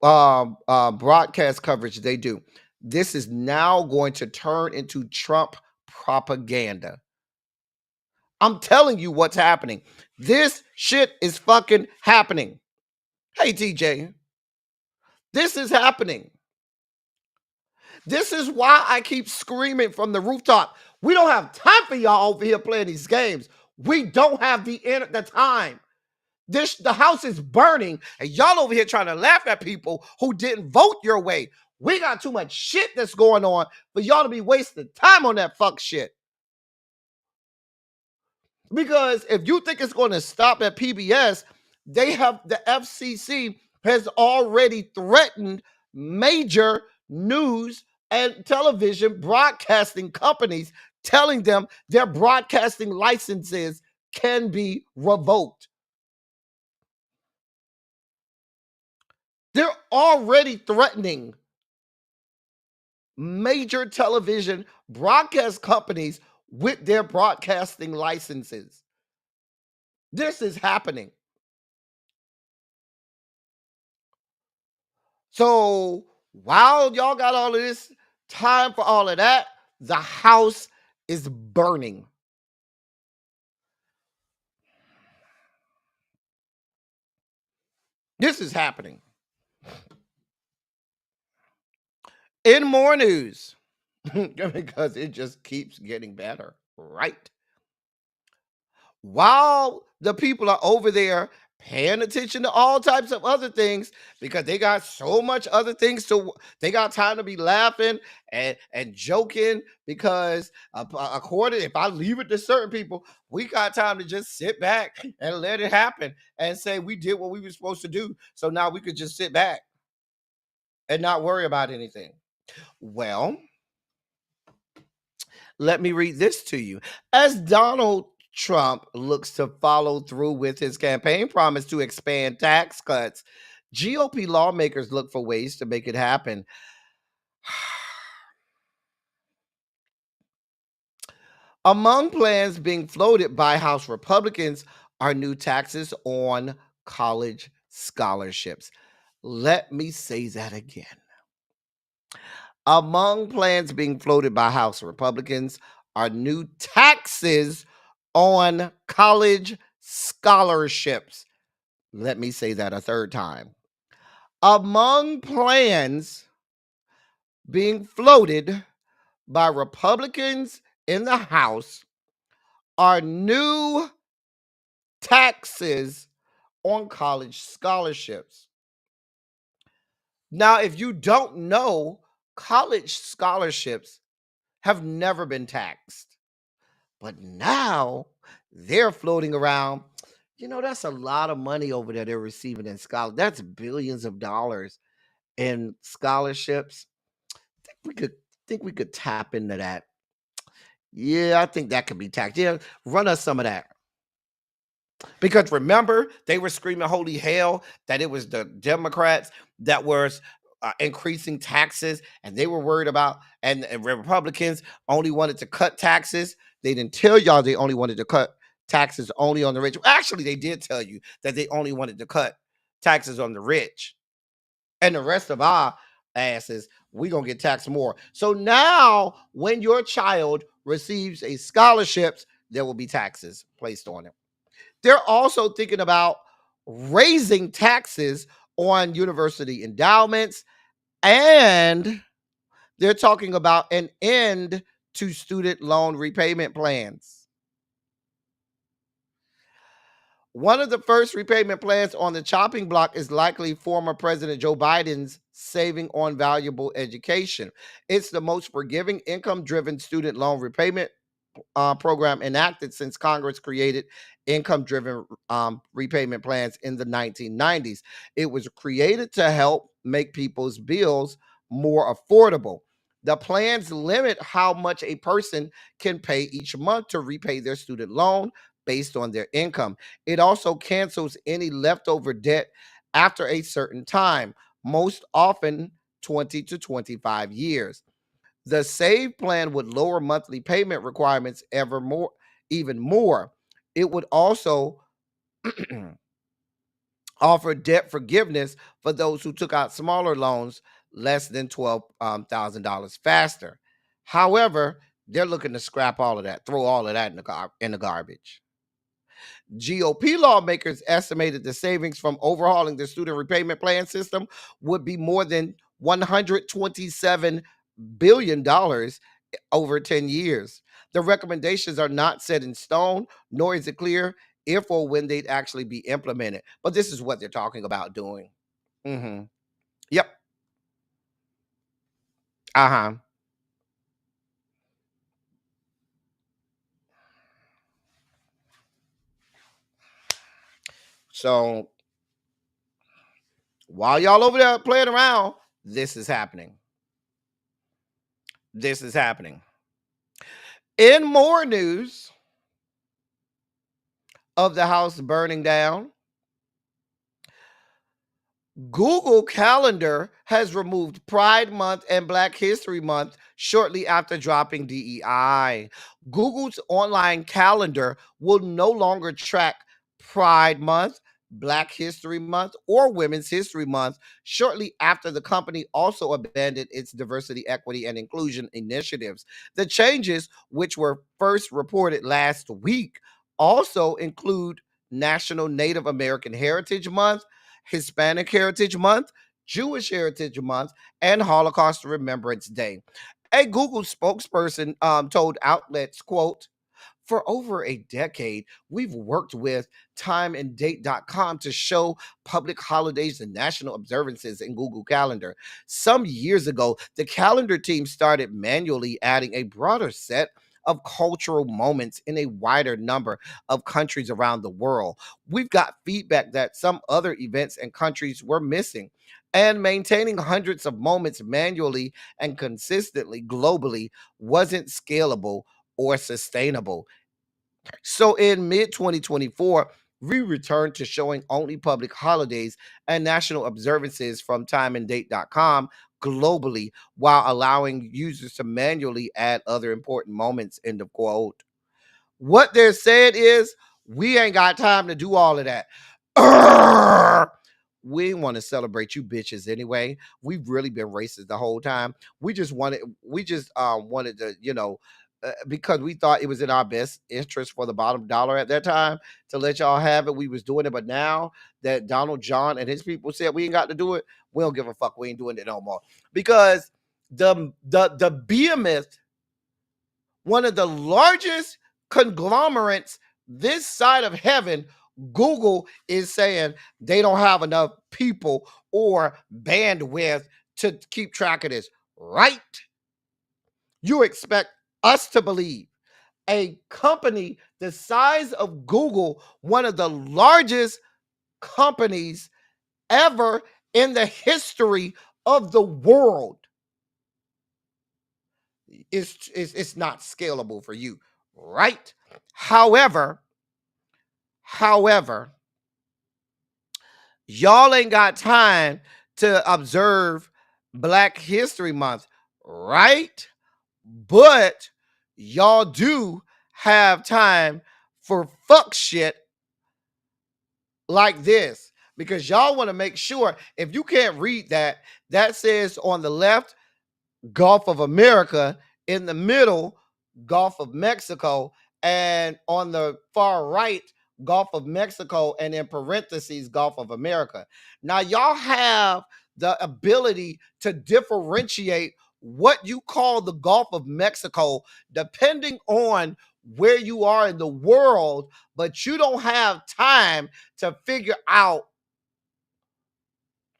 broadcast coverage they do. This is now going to turn into Trump propaganda. I'm telling you what's happening. This shit is fucking happening. Hey, TJ, this is happening. This is why I keep screaming from the rooftop. We don't have time for y'all over here playing these games. We don't have the time. The house is burning, and y'all over here trying to laugh at people who didn't vote your way. We got too much shit that's going on for y'all to be wasting time on that fuck shit. Because if you think it's going to stop at PBS, the FCC has already threatened major news and television broadcasting companies, telling them their broadcasting licenses can be revoked. They're already threatening major television broadcast companies with their broadcasting licenses. This is happening. So while y'all got all of this time for all of that, the house is burning. This is happening. In more news, because it just keeps getting better, right? While the people are over there paying attention to all types of other things, because they got so much other things they got time to be laughing and joking, because according, if I leave it to certain people, we got time to just sit back and let it happen and say we did what we were supposed to do, so now we could just sit back and not worry about anything. Well, let me read this to you. As Donald Trump looks to follow through with his campaign promise to expand tax cuts, GOP lawmakers look for ways to make it happen. Among plans being floated by House Republicans are new taxes on college scholarships. Let me say that again. Among plans being floated by House Republicans are new taxes on college scholarships. Let me say that a third time. Among plans being floated by Republicans in the House are new taxes on college scholarships. Now, if you don't know, college scholarships have never been taxed. But now they're floating around. You know, that's a lot of money over there they're receiving in scholarship. That's billions of dollars in scholarships. Think we could tap into that. Yeah, I think that could be taxed. Yeah, run us some of that. Because remember, they were screaming holy hell that it was the Democrats that was increasing taxes, and they were worried about, and Republicans only wanted to cut taxes. They didn't tell y'all they only wanted to cut taxes only on the rich. Actually, they did tell you that they only wanted to cut taxes on the rich. And the rest of our asses, we're going to get taxed more. So now when your child receives a scholarship, there will be taxes placed on it. They're also thinking about raising taxes on university endowments, and they're talking about an end to student loan repayment plans. One of the first repayment plans on the chopping block is likely former President Joe Biden's Saving on Valuable Education. It's the most forgiving income-driven student loan repayment program enacted since Congress created income-driven repayment plans in the 1990s. It was created to help make people's bills more affordable. The plans limit how much a person can pay each month to repay their student loan based on their income. It also cancels any leftover debt after a certain time, most often 20 to 25 years. The SAVE plan would lower monthly payment requirements even more. It would also offer debt forgiveness for those who took out smaller loans less than $12,000 faster. However, they're looking to scrap all of that, throw all of that in the garbage. GOP lawmakers estimated the savings from overhauling the student repayment plan system would be more than $127 billion over 10 years. The recommendations are not set in stone, nor is it clear if or when they'd actually be implemented. But this is what they're talking about doing. Yep. Uh-huh. So while y'all over there playing around, this is happening. This is happening. In more news of the house burning down, Google Calendar has removed Pride Month and Black History Month shortly after dropping DEI. Google's online calendar will no longer track Pride Month, Black History Month, or Women's History Month shortly after the company also abandoned its diversity, equity, and inclusion initiatives. The changes, which were first reported last week, also include National Native American Heritage Month, Hispanic Heritage Month, Jewish Heritage Month, and Holocaust Remembrance Day. A Google spokesperson told outlets, quote, "For over a decade, we've worked with timeanddate.com to show public holidays and national observances in Google Calendar. Some years ago, the calendar team started manually adding a broader set of cultural moments in a wider number of countries around the world. We've got feedback that some other events and countries were missing, and maintaining hundreds of moments manually and consistently globally wasn't scalable or sustainable. So in mid 2024, we returned to showing only public holidays and national observances from timeanddate.com globally, while allowing users to manually add other important moments." End of quote. What they're saying is, we ain't got time to do all of that. We want to celebrate you bitches anyway. We've really been racist the whole time. We just wanted to, because we thought it was in our best interest for the bottom dollar at that time to let y'all have it. We was doing it, but now that Donald John and his people said we ain't got to do it, we don't give a fuck. We ain't doing it no more. Because the behemoth, one of the largest conglomerates this side of heaven, Google, is saying they don't have enough people or bandwidth to keep track of this, right? You expect us to believe a company the size of Google, one of the largest companies ever in the history of the world, it's not scalable for you, right? However, y'all ain't got time to observe Black History Month, right? But y'all do have time for fuck shit like this, because y'all want to make sure, if you can't read that, that says on the left, Gulf of America, in the middle, Gulf of Mexico, and on the far right, Gulf of Mexico, and in parentheses, Gulf of America. Now, y'all have the ability to differentiate what you call the Gulf of Mexico depending on where you are in the world, but you don't have time to figure out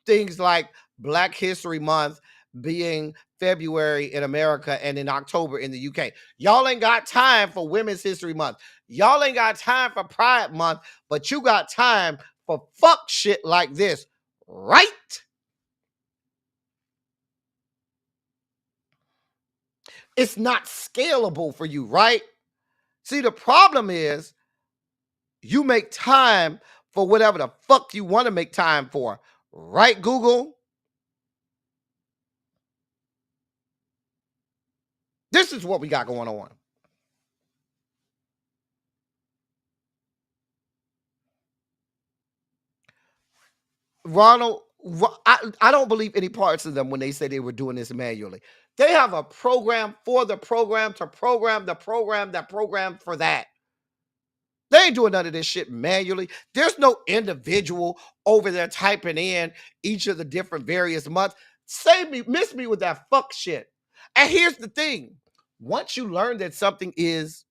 things like Black History Month being February in America and in October in the UK. Y'all ain't got time for Women's History Month. Y'all ain't got time for Pride Month, but you got time for fuck shit like this, right? It's not scalable for you, right? See, the problem is you make time for whatever the fuck you want to make time for, right, Google? This is what we got going on. Ronald I don't believe any parts of them when they say they were doing this manually. They have a program for the program to program the program that programmed for that. They ain't doing none of this shit manually. There's no individual over there typing in each of the different various months. Save me, miss me with that fuck shit. And here's the thing. Once you learn that something is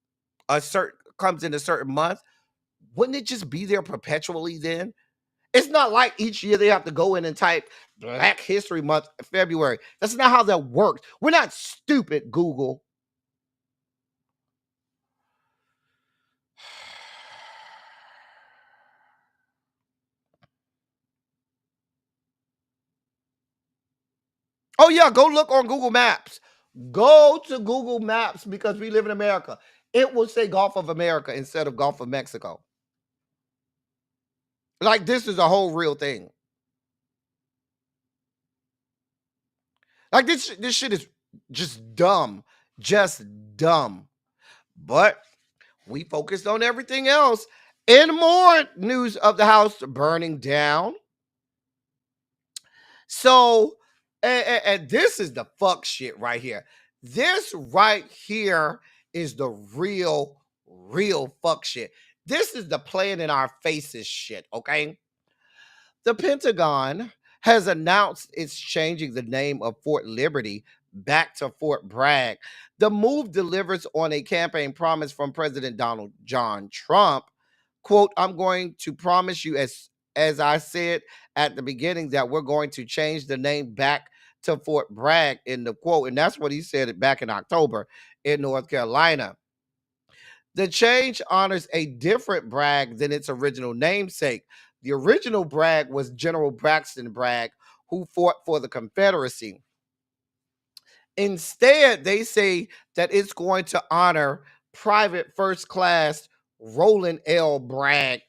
a certain comes in a certain month, wouldn't it just be there perpetually then? It's not like each year they have to go in and type Black History Month, February. That's not how that works. We're not stupid, Google. Oh, yeah, go look on Google Maps. Go to Google Maps because we live in America. It will say Gulf of America instead of Gulf of Mexico. Like, this is a whole real thing. Like, this shit is just dumb. Just dumb. But we focused on everything else. And more news of the house burning down. So, and this is the fuck shit right here. This right here is the real fuck shit. This is the playing in our faces shit, okay? The Pentagon has announced it's changing the name of Fort Liberty back to Fort Bragg. The move delivers on a campaign promise from President Donald John Trump. Quote, I'm going to promise you, as I said at the beginning, that we're going to change the name back to Fort Bragg in the quote. And that's what he said back in October in North Carolina. The change honors a different Bragg than its original namesake. The original Bragg was General Braxton Bragg, who fought for the Confederacy. Instead, they say that it's going to honor Private First Class Roland L. Bragg,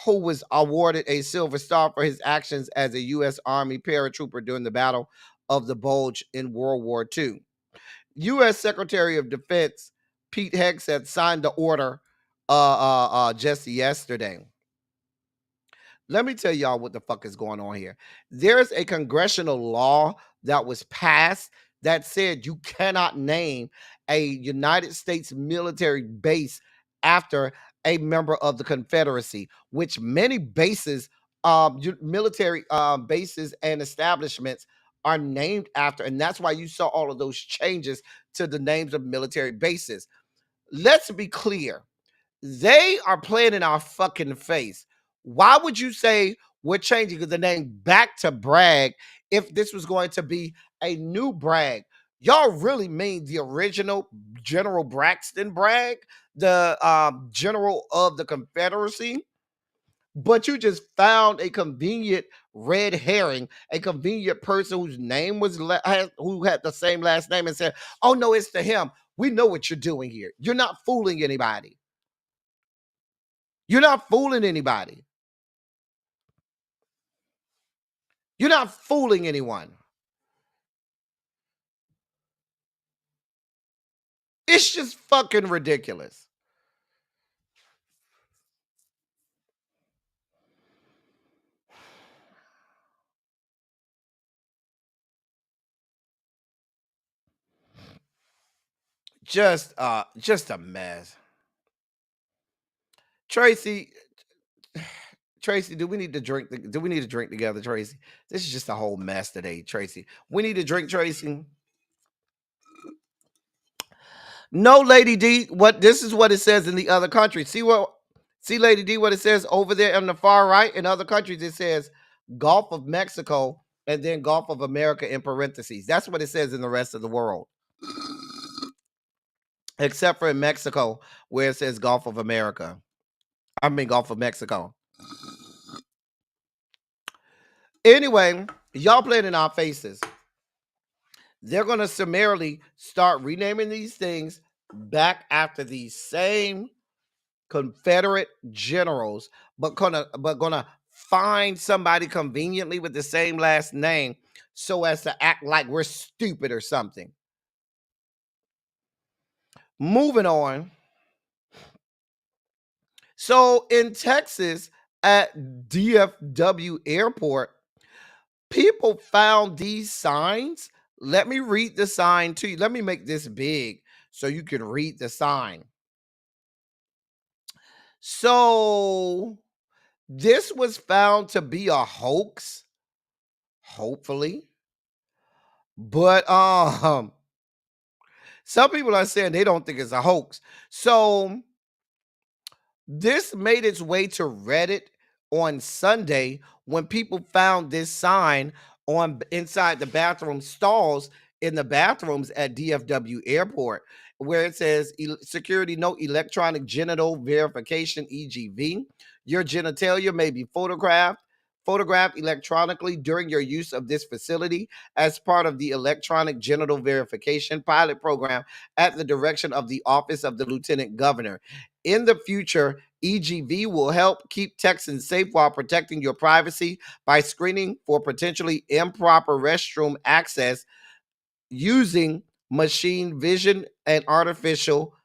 who was awarded a Silver Star for his actions as a U.S. Army paratrooper during the Battle of the Bulge in World War II. U.S. Secretary of Defense Pete Hegseth signed the order just yesterday. Let me tell y'all what the fuck is going on here. There's a congressional law that was passed that said you cannot name a United States military base after a member of the Confederacy, which many bases, military bases and establishments are named after. And that's why you saw all of those changes to the names of military bases. Let's be clear. They are playing in our fucking face. Why would you say we're changing the name back to Bragg if this was going to be a new Bragg? Y'all really mean the original General Braxton Bragg, the general of the Confederacy? But you just found a convenient red herring, a convenient person whose name was who had the same last name and said, "Oh no, it's to him." We know what you're doing here. You're not fooling anybody. You're not fooling anybody. You're not fooling anyone. It's just fucking ridiculous. Just a mess. Tracy, do we need to drink? Do we need to drink together, Tracy? This is just a whole mess today, Tracy. We need to drink, Tracy. No, Lady D. This is what it says in the other countries. See, Lady D, what it says over there on the far right. In other countries, it says Gulf of Mexico and then Gulf of America in parentheses. That's what it says in the rest of the world. Except for in Mexico, where it says Gulf of America. I mean Gulf of Mexico. Anyway, y'all playing in our faces. They're going to summarily start renaming these things back after these same Confederate generals, but gonna find somebody conveniently with the same last name so as to act like we're stupid or something. Moving on. So in Texas at DFW Airport, People found these signs. Let me read the sign to you. Let me make this big so you can read the sign. So this was found to be a hoax, hopefully. But some people are saying they don't think it's a hoax. So this made its way to Reddit on Sunday when people found this sign on inside the bathroom stalls in the bathrooms at DFW Airport, where it says security note electronic genital verification EGV. Your genitalia may be photographed electronically during your use of this facility as part of the electronic genital verification pilot program at the direction of the Office of the Lieutenant Governor. In the future, EGV will help keep Texans safe while protecting your privacy by screening for potentially improper restroom access using machine vision and artificial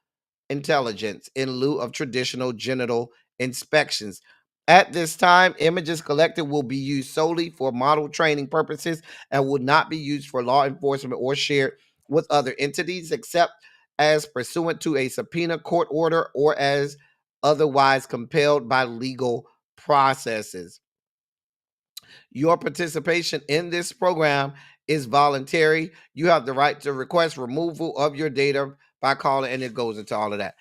intelligence in lieu of traditional genital inspections. At this time, images collected will be used solely for model training purposes and will not be used for law enforcement or shared with other entities except as pursuant to a subpoena, court order, or as otherwise compelled by legal processes. Your participation in this program is voluntary. You have the right to request removal of your data by calling, and it goes into all of that.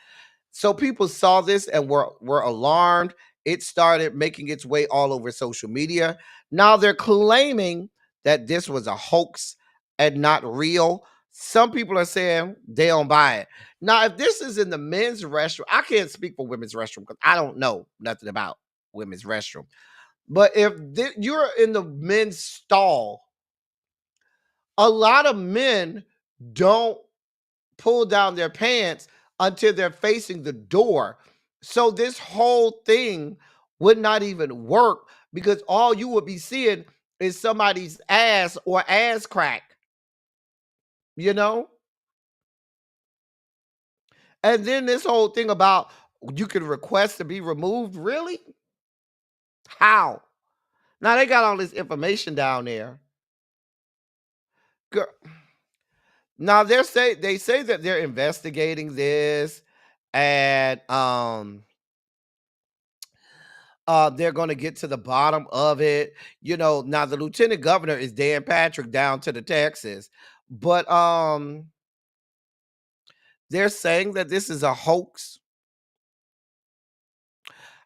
So people saw this and were alarmed. It started making its way all over social media. Now they're claiming that this was a hoax and not real. Some people are saying they don't buy it. Now, if this is in the men's restroom, I can't speak for women's restroom because I don't know nothing about women's restroom. But if you're in the men's stall, a lot of men don't pull down their pants until they're facing the door. So this whole thing would not even work because all you would be seeing is somebody's ass or ass crack, you know? And then this whole thing about you can request to be removed, really? How? Now they got all this information down there. Girl. Now they say that they're investigating this and they're going to get to the bottom of it. You know, now the lieutenant governor is Dan Patrick down to the Texas, but they're saying that this is a hoax.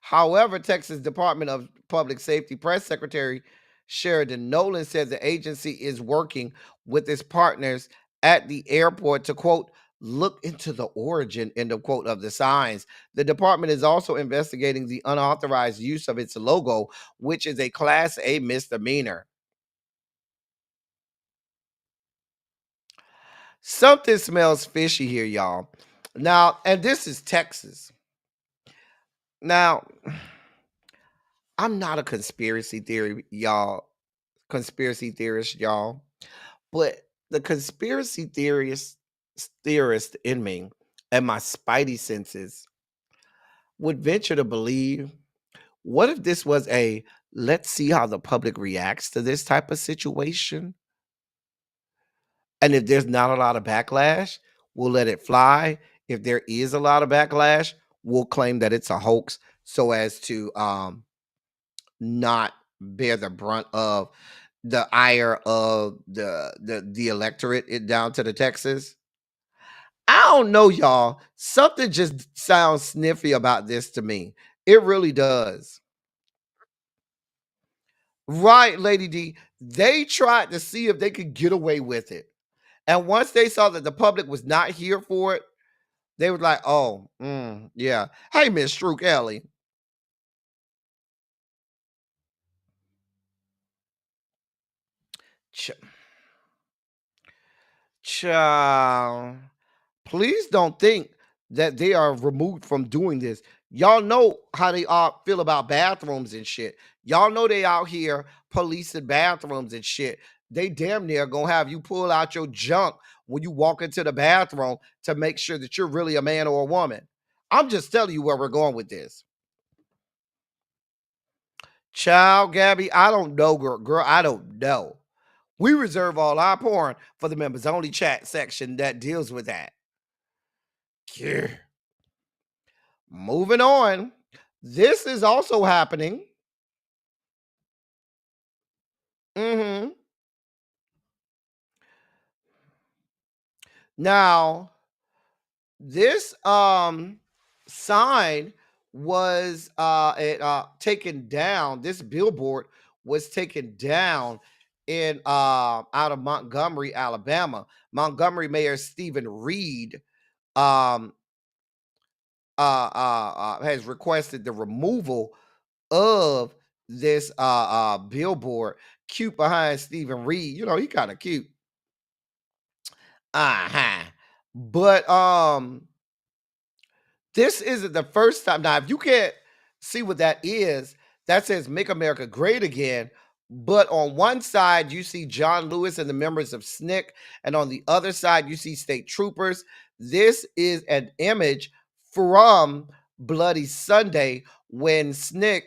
However, Texas Department of Public Safety Press Secretary Sheridan Nolan said the agency is working with its partners at the airport to, quote, look into the origin, end of quote, of the signs. The department is also investigating the unauthorized use of its logo, which is a Class A misdemeanor. Something smells fishy here, y'all. Now, and this is Texas. Now, I'm not a conspiracy theorist, y'all, but the conspiracy theorist in me and my spidey senses would venture to believe, what if this was a let's see how the public reacts to this type of situation? And if there's not a lot of backlash, we'll let it fly. If there is a lot of backlash, we'll claim that it's a hoax so as to not bear the brunt of the ire of the electorate down to the Texas. I don't know, y'all. Something just sounds sniffy about this to me. It really does. Right, Lady D. They tried to see if they could get away with it. And once they saw that the public was not here for it, they were like, oh, yeah. Hey, Miss Strook Ellie. Child, please don't think that they are removed from doing this. Y'all know how they all feel about bathrooms and shit. Y'all know they out here policing bathrooms and shit. They damn near gonna have you pull out your junk when you walk into the bathroom to make sure that you're really a man or a woman. I'm just telling you where we're going with this. Child, Gabby, I don't know, girl. Girl, I don't know. We reserve all our porn for the members only chat section that deals with that. Yeah. Moving on. This is also happening. Now, this sign was taken down. This billboard was taken down in out of Montgomery, Alabama. Montgomery Mayor Stephen Reed um has requested the removal of this billboard. Cute behind Stephen Reed. You know, he kind of cute. Uh-huh. But this isn't the first time. Now, if you can't see what that is, that says Make America Great Again. But on one side, you see John Lewis and the members of SNCC, and on the other side, you see state troopers. This is an image from Bloody Sunday when SNCC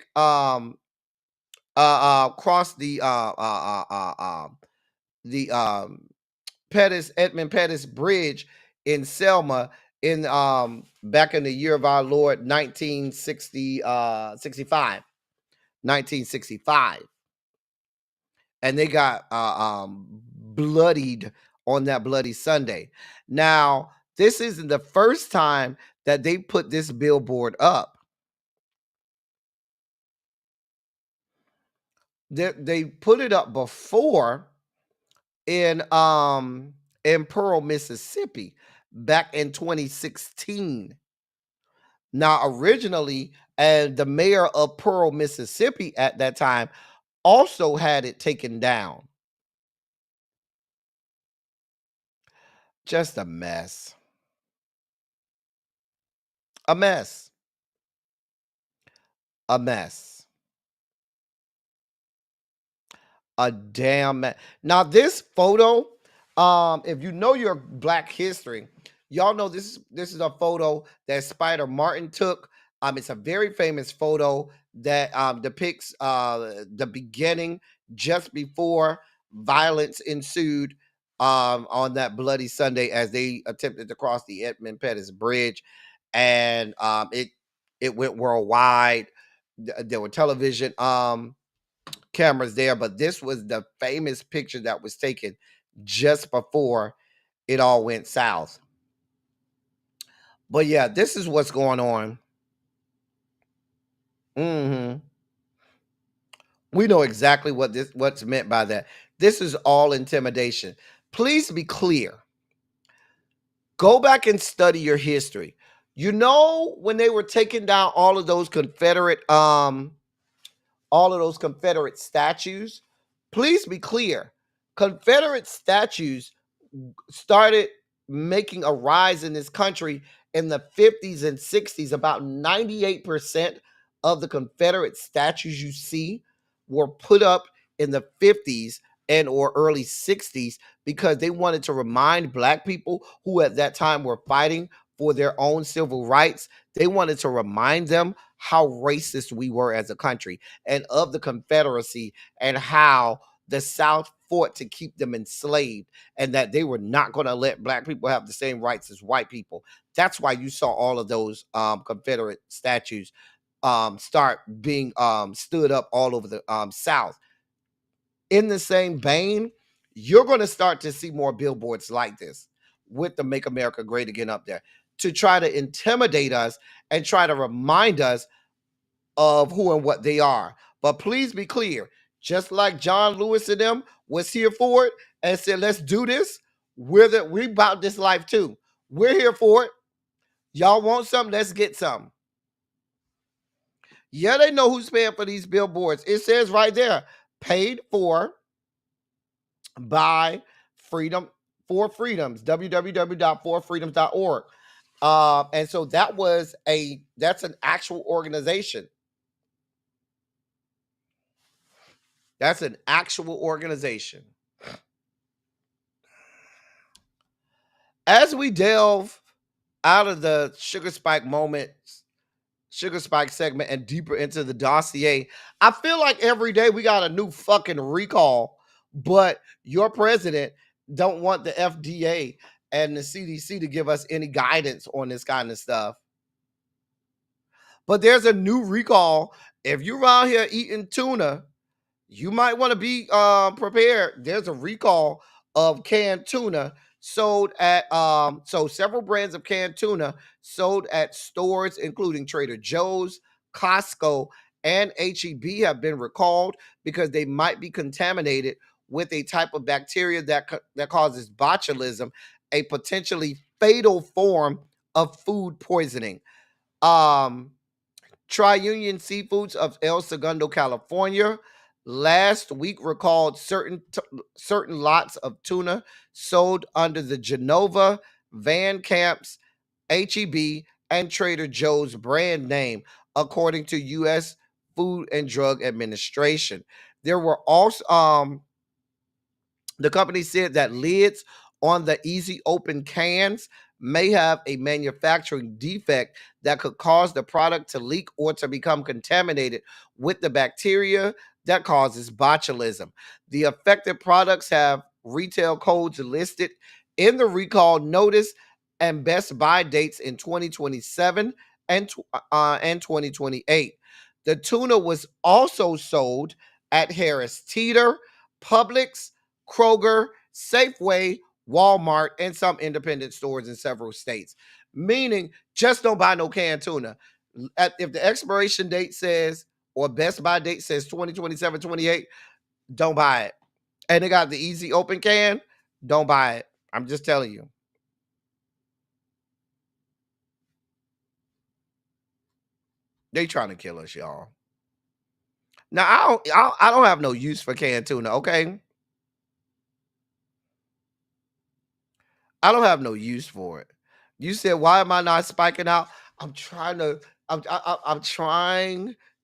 crossed the Edmund Pettus Bridge in Selma in back in the year of our Lord 1965. 1965. And they got bloodied on that Bloody Sunday. Now, this isn't the first time that they put this billboard up. They put it up before in Pearl, Mississippi, back in 2016. Now, originally, and the mayor of Pearl, Mississippi at that time also had it taken down. Just a mess. A mess. A mess. A damn mess. Now, this photo, if you know your Black history, y'all know this is a photo that Spider Martin took. It's a very famous photo that depicts the beginning just before violence ensued on that Bloody Sunday as they attempted to cross the Edmund Pettus Bridge, and it went worldwide. There were television cameras there, but this was the famous picture that was taken just before it all went south. But yeah, this is what's going on. We know exactly what's meant by that. This is all intimidation. Please be clear. Go back and study your history. You know, when they were taking down all of those Confederate statues, please be clear. Confederate statues started making a rise in this country in the 50s and 60s. About 98% of the Confederate statues you see were put up in the 50s and or early 60s because they wanted to remind Black people who at that time were fighting for their own civil rights. They wanted to remind them how racist we were as a country and of the Confederacy and how the South fought to keep them enslaved and that they were not going to let Black people have the same rights as white people. That's why you saw all of those Confederate statues start being stood up all over the South. In the same vein, you're going to start to see more billboards like this with the Make America Great Again up there to try to intimidate us and try to remind us of who and what they are. But please be clear, just like John Lewis and them was here for it and said, let's do this, we about this life too. We're here for it. Y'all want something? Let's get some. Yeah, they know who's paying for these billboards. It says right there, paid for by Freedom for Freedoms, www.forfreedoms.org. And so that's an actual organization. That's an actual organization. As we delve out of the sugar spike moments Sugar Spike segment and deeper into the dossier. I feel like every day we got a new fucking recall, but your president don't want the FDA and the CDC to give us any guidance on this kind of stuff. But there's a new recall. If you're around here eating tuna, you might want to be prepared. There's a recall of canned tuna sold at so several brands of canned tuna sold at stores including Trader Joe's, Costco, and HEB have been recalled because they might be contaminated with a type of bacteria that causes botulism, a potentially fatal form of food poisoning. Tri-Union Seafoods of El Segundo, California, last week recalled certain lots of tuna sold under the Genova, Van Camp's, HEB, and Trader Joe's brand name, according to U.S. Food and Drug Administration. There were also the company said that lids on the easy open cans may have a manufacturing defect that could cause the product to leak or to become contaminated with the bacteria that causes botulism. The affected products have retail codes listed in the recall notice and best buy dates in 2027 and 2028. The tuna was also sold at Harris Teeter, Publix, Kroger, Safeway, Walmart, and some independent stores in several states. Meaning, just don't buy no canned tuna. If the expiration date says, or best buy date says 2027, 28, don't buy it. And they got the easy open can, don't buy it. I'm just telling you. They trying to kill us, y'all. Now, I don't have no use for canned tuna, okay? I don't have no use for it. You said, why am I not spiking out? I'm trying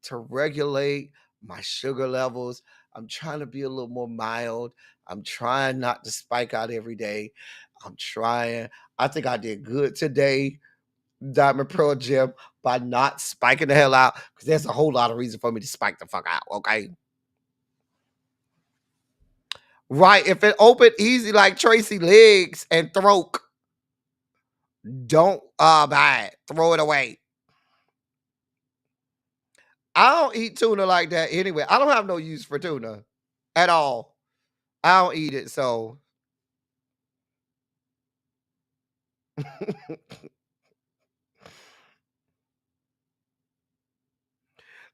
to regulate my sugar levels. I'm trying to be a little more mild. I'm trying not to spike out every day. I'm trying. I think I did good today, Diamond Pearl Gym, by not spiking the hell out, because there's a whole lot of reason for me to spike the fuck out, okay? Right. If it opened easy like Tracy legs and throat, don't buy it. Throw it away. I don't eat tuna like that anyway. I don't have no use for tuna at all. I don't eat it, so.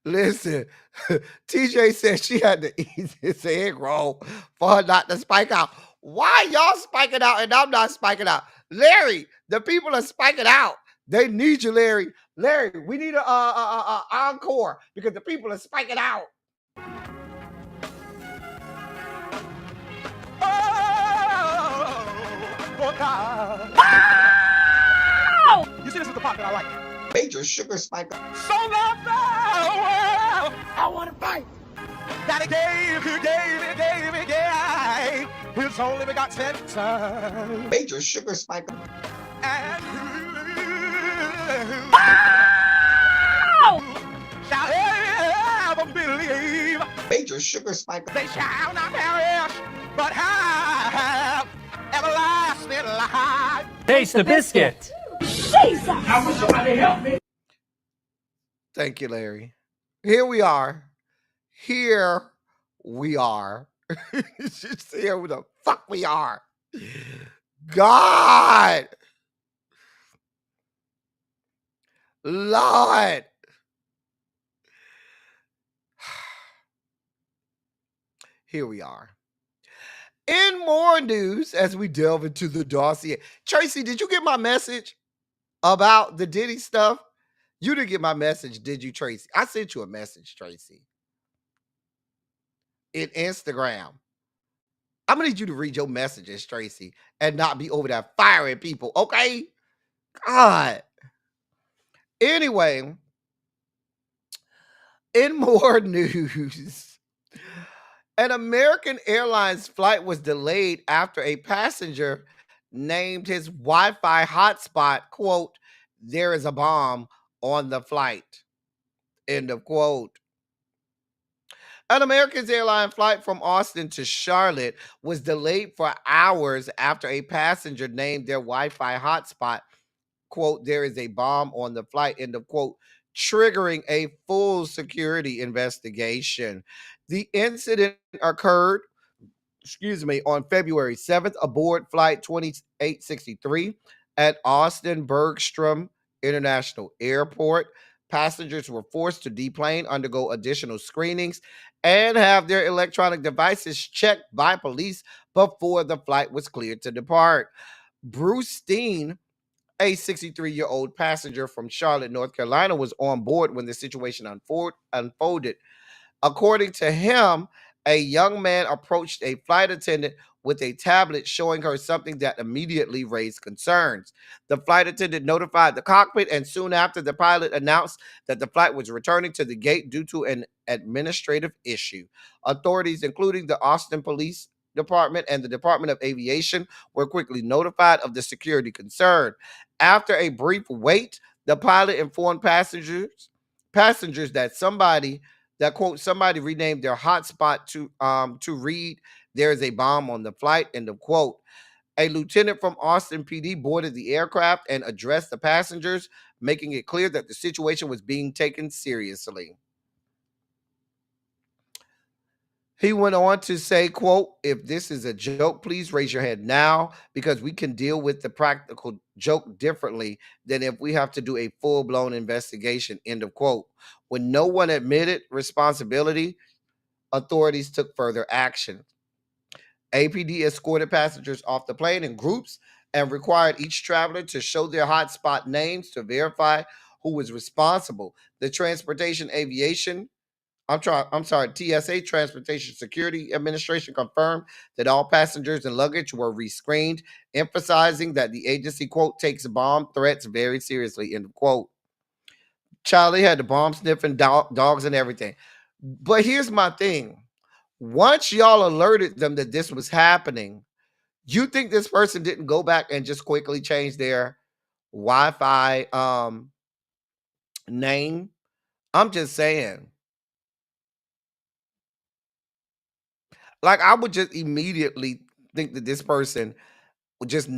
Listen, TJ said she had to eat this egg roll for her not to spike out. Why y'all spiking out and I'm not spiking out? Larry, the people are spiking out. They need you, Larry. Larry, we need a encore because the people are spiking out. Oh, God. You see, this is the part that I like. Major sugar spike. So loved the world, I want to fight. That he gave, his only begotten son. Major sugar spike. And shall ever believe. Major sugar spike. They shall not perish, but have everlasting life. Taste the biscuit. Jesus! How would somebody help me? Thank you, Larry. Here we are. Here we are. Just here who the fuck we are. God. Lord. Here we are. In more news, as we delve into the dossier. Tracy, did you get my message about the Diddy stuff? You didn't get my message, did you, Tracy? I sent you a message, Tracy. In Instagram. I'm going to need you to read your messages, Tracy, and not be over there firing people, okay? God. Anyway, in more news, an American Airlines flight was delayed after a passenger named his Wi-Fi hotspot, quote, "There is a bomb on the flight." End of quote. An American Airlines flight from Austin to Charlotte was delayed for hours after a passenger named their Wi-Fi hotspot, quote, there is a bomb on the flight, end of quote, triggering a full security investigation. The incident occurred, on February 7th aboard Flight 2863 at Austin Bergstrom International Airport. Passengers were forced to deplane, undergo additional screenings, and have their electronic devices checked by police before the flight was cleared to depart. Bruce Steen, a 63-year-old passenger from Charlotte, North Carolina, was on board when the situation unfolded. According to him, a young man approached a flight attendant with a tablet showing her something that immediately raised concerns. The flight attendant notified the cockpit, and soon after, the pilot announced that the flight was returning to the gate due to an administrative issue. Authorities, including the Austin Police Department and the Department of Aviation, were quickly notified of the security concern. After a brief wait, the pilot informed passengers that quote somebody renamed their hotspot to read there is a bomb on the flight, end of quote. A lieutenant from Austin PD boarded the aircraft and addressed the passengers, making it clear that the situation was being taken seriously. He went on to say, quote, if this is a joke, please raise your hand now, because we can deal with the practical joke differently than if we have to do a full-blown investigation, end of quote. When no one admitted responsibility, authorities took further action. APD escorted passengers off the plane in groups and required each traveler to show their hotspot names to verify who was responsible. The TSA, Transportation Security Administration, confirmed that all passengers and luggage were rescreened, emphasizing that the agency, quote, takes bomb threats very seriously, end of quote. Charlie had the bomb sniffing dogs and everything. But here's my thing. Once y'all alerted them that this was happening, you think this person didn't go back and just quickly change their Wi-Fi name? I'm just saying. Like, I would just immediately think that this person would just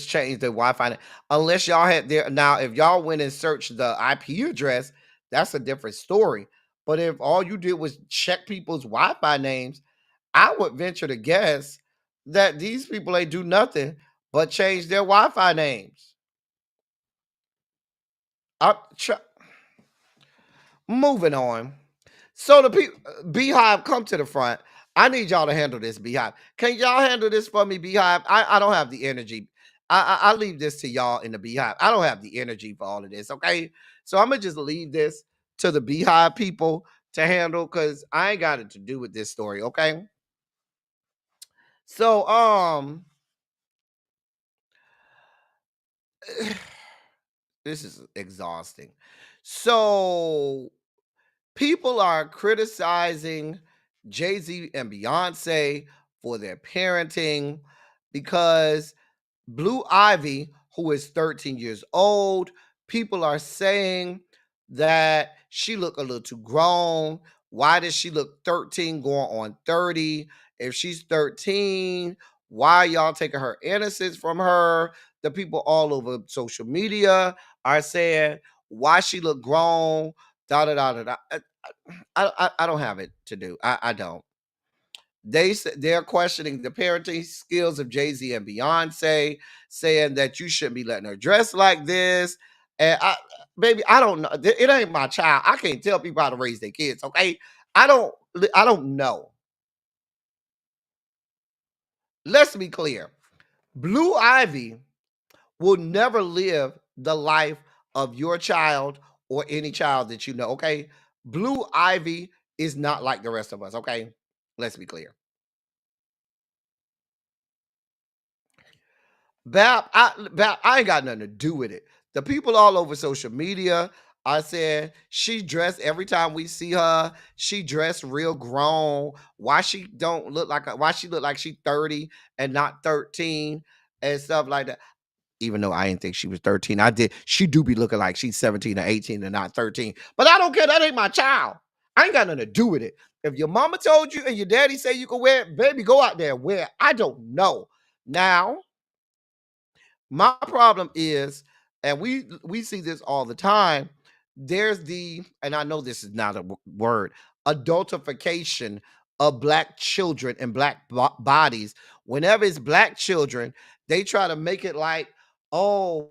change their Wi-Fi name. Unless y'all had their, now if y'all went and searched the IP address, that's a different story. But if all you did was check people's Wi-Fi names, I would venture to guess that these people ain't do nothing but change their Wi-Fi names. Moving on. So the Beehive, come to the front. I need y'all to handle this, Beehive. Can y'all handle this for me, Beehive? I don't have the energy. I leave this to y'all in the Beehive. I don't have the energy for all of this, okay? So I'm gonna just leave this to the Beehive people to handle, because I ain't got it to do with this story, okay? So this is exhausting. So people are criticizing Jay-Z and Beyonce for their parenting because Blue Ivy, who is 13 years old, people are saying that she look a little too grown. Why does she look 13 going on 30? If she's 13, why y'all taking her innocence from her? The people all over social media are saying why she look grown. Da da da da da. I don't have it to do. I don't. They're questioning the parenting skills of Jay-Z and Beyonce, saying that you shouldn't be letting her dress like this. And baby, I don't know. It ain't my child. I can't tell people how to raise their kids. Okay, I don't know. Let's be clear. Blue Ivy will never live the life of your child or any child that you know. Okay, Blue Ivy is not like the rest of us. Okay, let's be clear. I ain't got nothing to do with it. The people all over social media are saying she dressed every time we see her. She dressed real grown. Why she don't look like why she look like she 30 and not 13 and stuff like that. even though I didn't think she was 13. I did. She do be looking like she's 17 or 18 and not 13. But I don't care. That ain't my child. I ain't got nothing to do with it. If your mama told you and your daddy say you can wear it, baby, go out there and wear it. I don't know. Now, my problem is, and we see this all the time, there's and I know this is not a word, adultification of black children and black bodies. Whenever it's black children, they try to make it like, oh,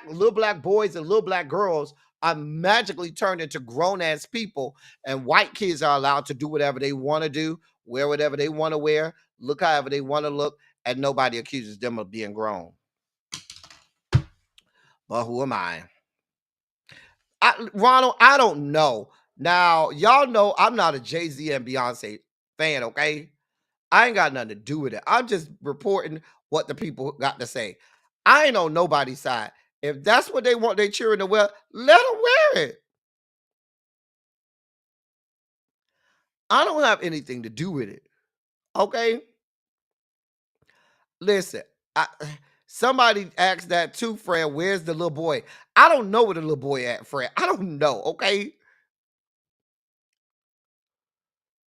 little black boys and little black girls are magically turned into grown-ass people, and white kids are allowed to do whatever they want to do, wear whatever they want to wear, look however they want to look, and nobody accuses them of being grown. But who am I? Ronald, I don't know. Now, y'all know I'm not a Jay-Z and Beyonce fan, okay? I ain't got nothing to do with it. I'm just reporting what the people got to say. I ain't on nobody's side. If that's what they want their children to wear, let them wear it. I don't have anything to do with it, okay? Listen, somebody asked that too, Fred. Where's the little boy? I don't know where the little boy at, Fred. I don't know, okay?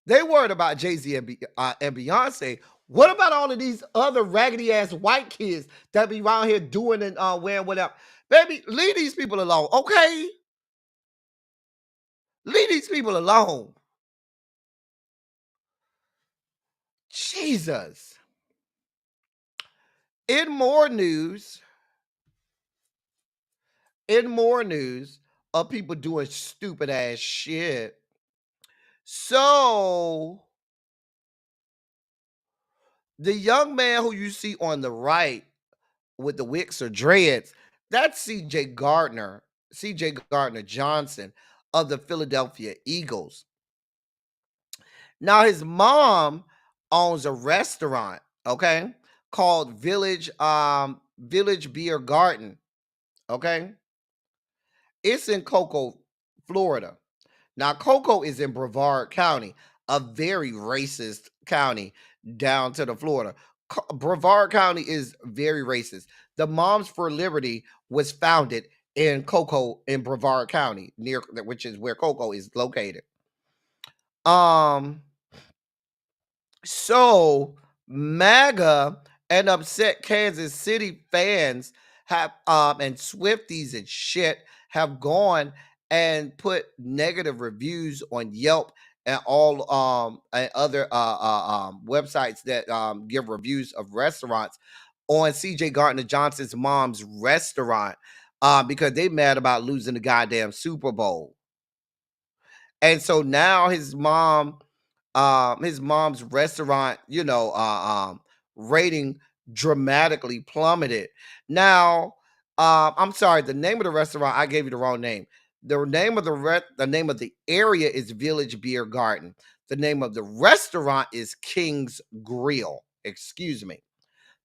They worried about Jay-Z and Beyonce. What about all of these other raggedy ass white kids that be around here doing and wearing whatever? Baby, leave these people alone, okay? Leave these people alone. Jesus. In more news of people doing stupid ass shit. So the young man who you see on the right with the wicks or dreads, that's CJ Gardner Johnson of the Philadelphia Eagles. Now his mom owns a restaurant, okay, called Village Beer Garden, okay? It's in Cocoa, Florida. Now Cocoa is in Brevard County, a very racist county down to the Florida. Brevard County is very racist. The Moms for Liberty was founded in Cocoa in Brevard County, which is where Cocoa is located. So MAGA and upset Kansas City fans have and Swifties and shit have gone and put negative reviews on Yelp and all and other websites that give reviews of restaurants on CJ Gardner Johnson's mom's restaurant because they mad about losing the goddamn Super Bowl. And so now his mom's restaurant, rating dramatically plummeted. Now, I'm sorry, the name of the restaurant, I gave you the wrong name. The name of the area is Village Beer Garden. The name of the restaurant is King's Grill. Excuse me.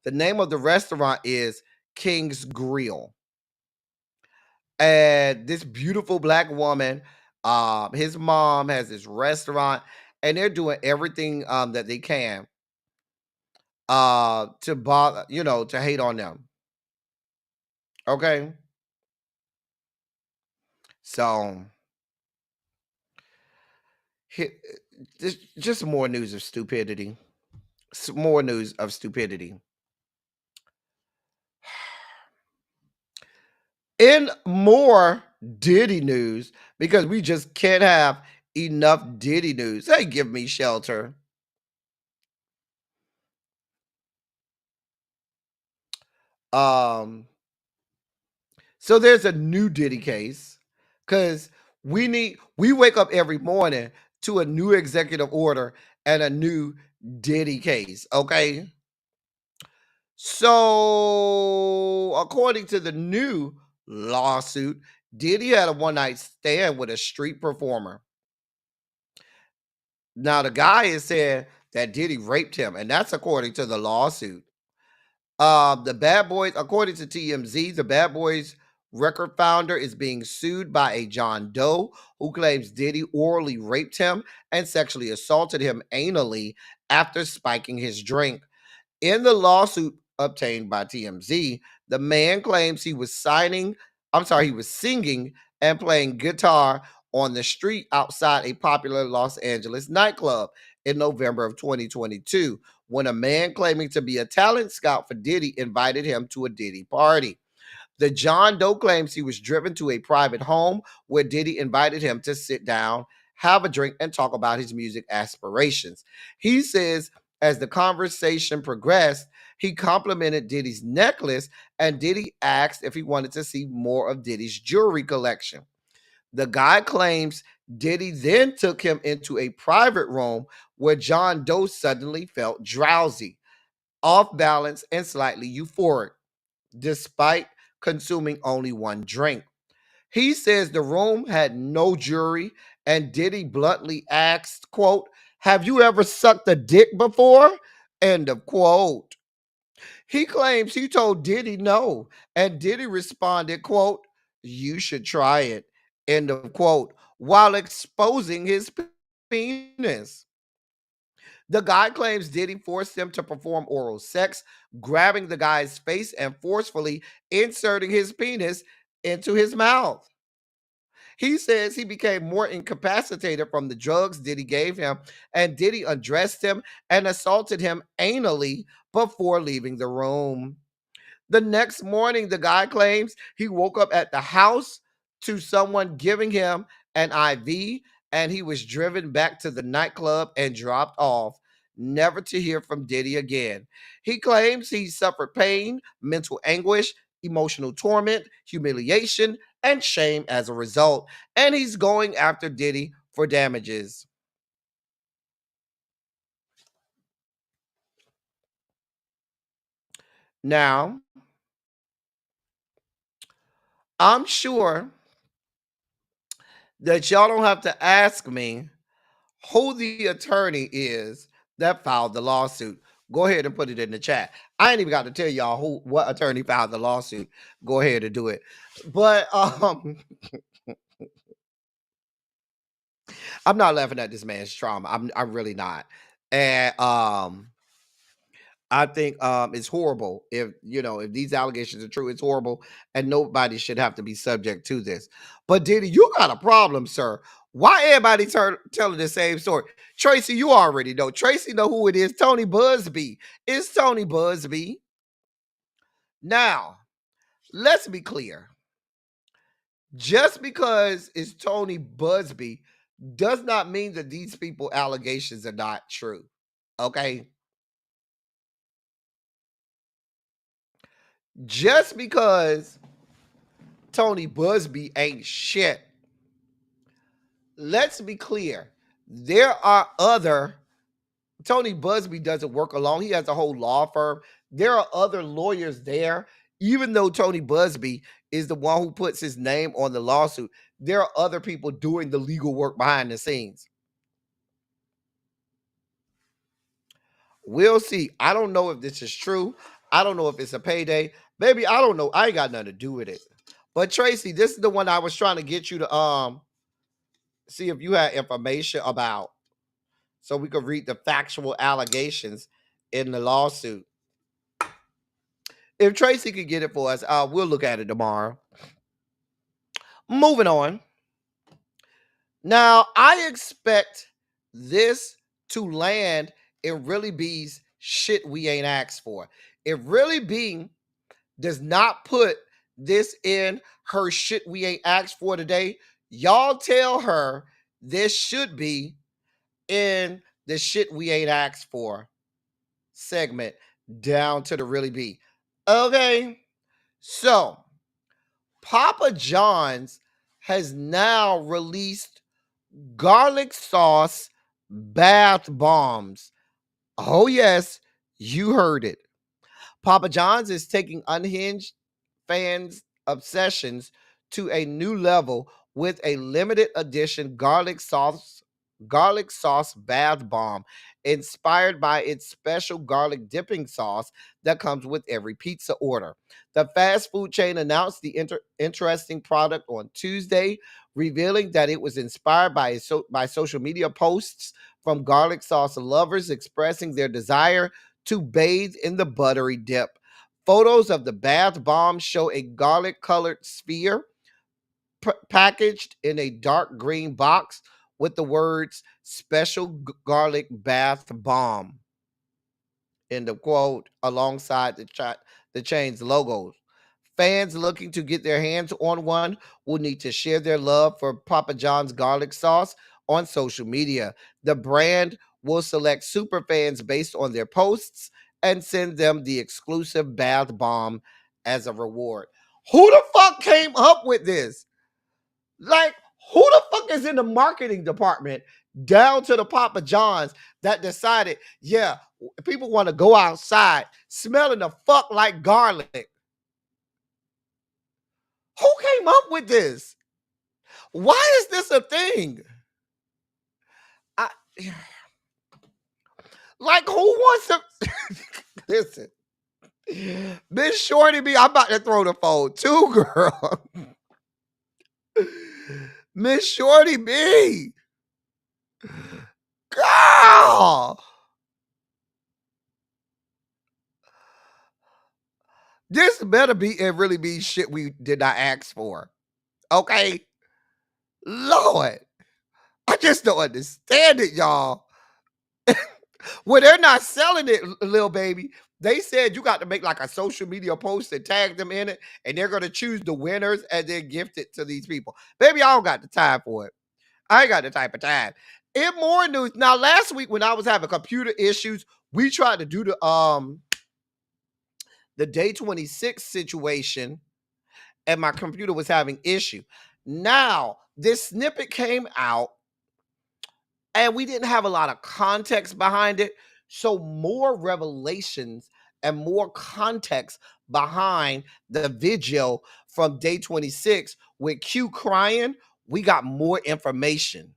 The name of the restaurant is King's Grill. And this beautiful black woman, his mom has this restaurant, and they're doing everything that they can to bother, to hate on them. Okay. So just more news of stupidity. More news of stupidity. In more Diddy news, because we just can't have enough Diddy news. Hey, give me shelter. So there's a new Diddy case because we wake up every morning to a new executive order and a new Diddy case. Okay. So according to the new lawsuit, Diddy had a one-night stand with a street performer. Now the guy is saying that Diddy raped him, and that's according to the lawsuit. The Bad Boys, according to TMZ, the Bad Boys record founder is being sued by a John Doe who claims Diddy orally raped him and sexually assaulted him anally after spiking his drink. In the lawsuit obtained by TMZ, The man claims he was he was singing and playing guitar on the street outside a popular Los Angeles nightclub in November of 2022, when a man claiming to be a talent scout for Diddy invited him to a Diddy party. The John Doe claims he was driven to a private home where Diddy invited him to sit down, have a drink, and talk about his music aspirations. He says as the conversation progressed, he complimented Diddy's necklace, and Diddy asked if he wanted to see more of Diddy's jewelry collection. The guy claims Diddy then took him into a private room where John Doe suddenly felt drowsy, off balance, and slightly euphoric, despite consuming only one drink. He says the room had no jury, and Diddy bluntly asked, quote, "Have you ever sucked a dick before?" End of quote. He claims he told Diddy no, and Diddy responded, quote, "You should try it," end of quote, while exposing his penis. The guy claims Diddy forced him to perform oral sex, grabbing the guy's face and forcefully inserting his penis into his mouth. He says he became more incapacitated from the drugs Diddy gave him, and Diddy undressed him and assaulted him anally before leaving the room. The next morning, the guy claims he woke up at the house to someone giving him an IV, and he was driven back to the nightclub and dropped off, never to hear from Diddy again. He claims he suffered pain, mental anguish, emotional torment, humiliation, and shame as a result, and he's going after Diddy for damages. Now, I'm sure that y'all don't have to ask me who the attorney is that filed the lawsuit. Go ahead and put it in the chat. I ain't even got to tell y'all what attorney filed the lawsuit. Go ahead and do it. But I'm not laughing at this man's trauma. I'm really not. And I think it's horrible if these allegations are true. It's horrible, and nobody should have to be subject to this. But Diddy, you got a problem, sir. Why everybody telling the same story? Tracy, you already know. Tracy know who it is. Tony Busby. It's Tony Busby. Now, let's be clear. Just because it's Tony Busby does not mean that these people allegations are not true. Okay? Just because Tony Busby ain't shit, let's be clear. There are other, Tony Busby doesn't work alone. He has a whole law firm. There are other lawyers there. Even though Tony Busby is the one who puts his name on the lawsuit, there are other people doing the legal work behind the scenes. We'll see. I don't know if this is true. I don't know if it's a payday. Maybe, I don't know. I ain't got nothing to do with it. But Tracy, this is the one I was trying to get you to see if you had information about, so we could read the factual allegations in the lawsuit. If Tracy could get it for us, we'll look at it tomorrow. Moving on. Now, I expect this to land in Really B's shit we ain't asked for. If Really B does not put this in her shit we ain't asked for today, y'all tell her this should be in the shit we ain't asked for segment down to the Really B. Okay, so Papa John's has now released garlic sauce bath bombs. Oh yes, you heard it. Papa John's is taking unhinged fans' obsessions to a new level with a limited edition garlic sauce bath bomb inspired by its special garlic dipping sauce that comes with every pizza order. The fast food chain announced the interesting product on Tuesday, revealing that it was inspired by social media posts from garlic sauce lovers expressing their desire to bathe in the buttery dip. Photos of the bath bomb show a garlic-colored sphere packaged in a dark green box with the words "Special Garlic Bath Bomb" in the quote alongside the chain's logos. Fans looking to get their hands on one will need to share their love for Papa John's garlic sauce on social media. The brand will select super fans based on their posts and send them the exclusive bath bomb as a reward. Who the fuck came up with this? Like, who the fuck is in the marketing department down to the Papa John's that decided, yeah, people want to go outside smelling the fuck like garlic? Who came up with this? Why is this a thing? Like, who wants to listen? Miss Shorty B, I'm about to throw the phone too, girl. Miss Shorty B. Girl. This better be and really be shit we did not ask for. Okay? Lord. I just don't understand it, y'all. Well, they're not selling it, little baby. They said you got to make like a social media post and tag them in it, and they're going to choose the winners and then gift it to these people. Baby, I don't got the time for it. I ain't got the type of time. In more news, now last week when I was having computer issues, we tried to do the day 26 situation, and my computer was having issue. Now, this snippet came out, and we didn't have a lot of context behind it. So more revelations and more context behind the video from day 26 with Q crying, we got more information.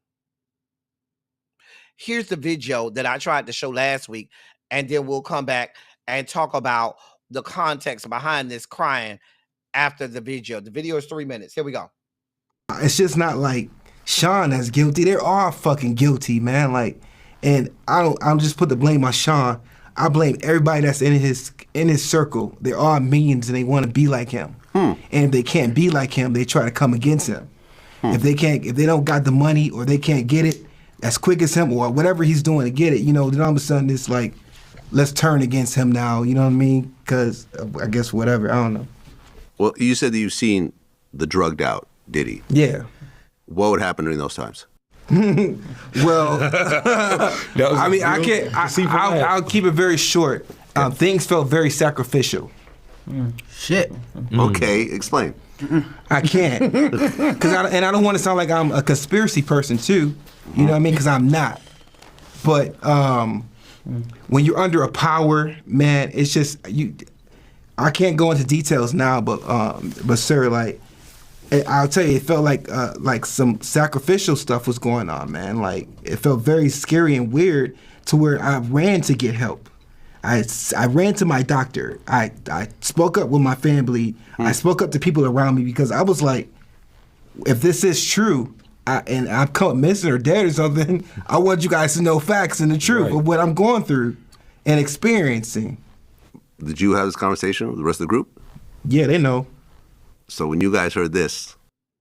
Here's the video that I tried to show last week, and then we'll come back and talk about the context behind this crying after the video. The video is 3 minutes. Here we go. It's just not like Sean that's guilty. They're all fucking guilty, man. Like, and I don't just put the blame on Sean. I blame everybody that's in his circle. They're all minions and they want to be like him. And if they can't be like him, they try to come against him. If they don't got the money or they can't get it as quick as him or whatever he's doing to get it, then all of a sudden it's like, let's turn against him now. You know what I mean? Because I guess whatever. I don't know. Well, you said that you've seen the drugged out Diddy. Yeah. What would happen during those times? Well, I mean, I'll keep it very short. Things felt very sacrificial. Shit. Okay, explain. I can't. And I don't want to sound like I'm a conspiracy person too. You know what I mean? Because I'm not. But when you're under a power, man, it's just I can't go into details now, but sir, like, I'll tell you, it felt like some sacrificial stuff was going on, man. Like, it felt very scary and weird to where I ran to get help. I ran to my doctor. I spoke up with my family. I spoke up to people around me because I was like, if this is true, and I'm caught missing or dead or something, I want you guys to know facts and the truth of what I'm going through and experiencing. Did you have this conversation with the rest of the group? Yeah, they know. So when you guys heard this,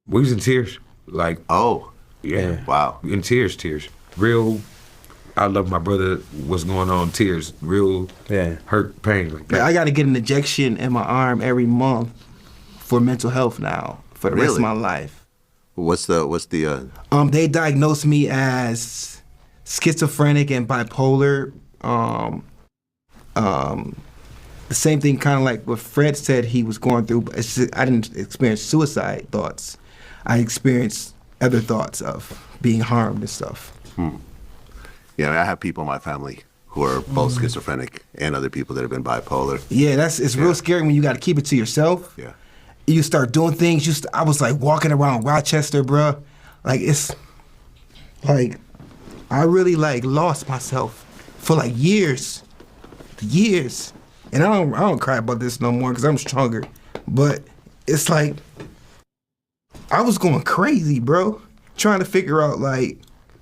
we was in tears. Like, oh, yeah, wow, in tears, real. I love my brother. What's going on? Tears, real, hurt, pain. Like that. I got to get an injection in my arm every month for mental health now for the rest of my life. What's the? They diagnosed me as schizophrenic and bipolar. The same thing, kind of like what Fred said he was going through. But it's just, I didn't experience suicide thoughts. I experienced other thoughts of being harmed and stuff. Yeah, I have people in my family who are both schizophrenic and other people that have been bipolar. Yeah, it's real scary when you got to keep it to yourself. Yeah. You start doing things. I was like walking around Rochester, bruh. Like, it's like I really like lost myself for like years. And I don't cry about this no more because I'm stronger. But it's like I was going crazy, bro, trying to figure out like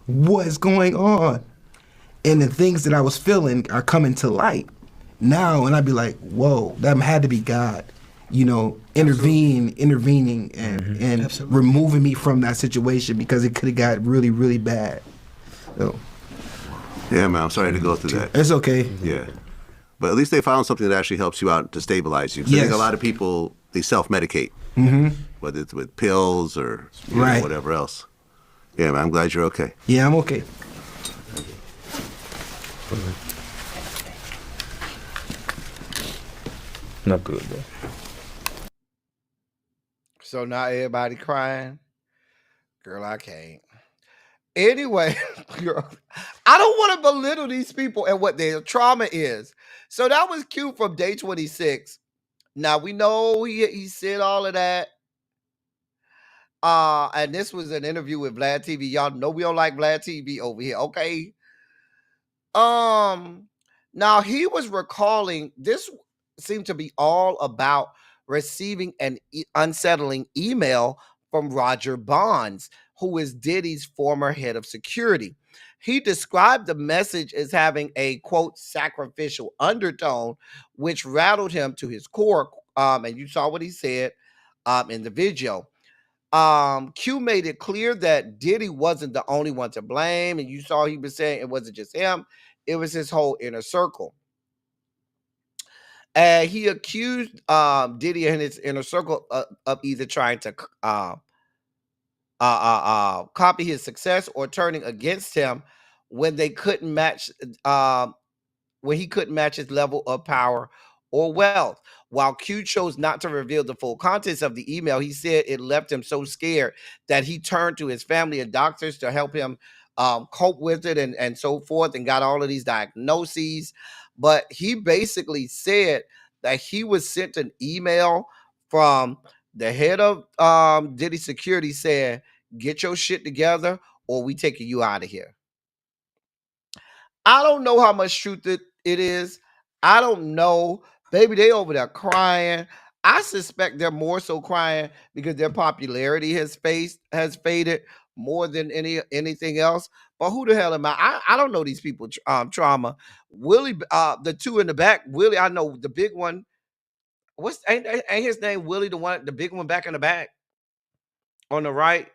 what's going on. And the things that I was feeling are coming to light. now, and I'd be like, whoa, that had to be God, intervening and removing me from that situation because it could have got really, really bad. So, Yeah, man, I'm sorry to go through that. it's okay. Yeah. But at least they found something that actually helps you out to stabilize you. 'Cause I think a lot of people, they self-medicate, whether it's with pills or whatever else. Yeah, man, I'm glad you're okay. Yeah, I'm okay. Not good, bro. So now everybody crying. Girl, I can't. Anyway, girl, I don't want to belittle these people and what their trauma is. So that was cute from day 26. Now we know he said all of that. And this was an interview with Vlad TV. Y'all know we don't like Vlad TV over here, okay? Now he was recalling, this seemed to be all about receiving an unsettling email from Roger Bonds, who is Diddy's former head of security. He described the message as having a, quote, sacrificial undertone, which rattled him to his core. And you saw what he said in the video. Q made it clear that Diddy wasn't the only one to blame. And you saw he was saying it wasn't just him. It was his whole inner circle. And he accused Diddy and his inner circle of either trying to copy his success or turning against him when they couldn't match when he couldn't match his level of power or wealth. While Q chose not to reveal the full contents of the email, he said it left him so scared that he turned to his family and doctors to help him cope with it and so forth, and got all of these diagnoses. But he basically said that he was sent an email from the head of Diddy Security saying, get your shit together or we taking you out of here. I don't know how much truth it is. I don't know. Baby, they over there crying. I suspect they're more so crying because their popularity has faded more than anything else. But who the hell am I? I don't know these people trauma. Willie, the two in the back, Willie, I know the big one. Ain't his name Willie, the big one back in the back on the right?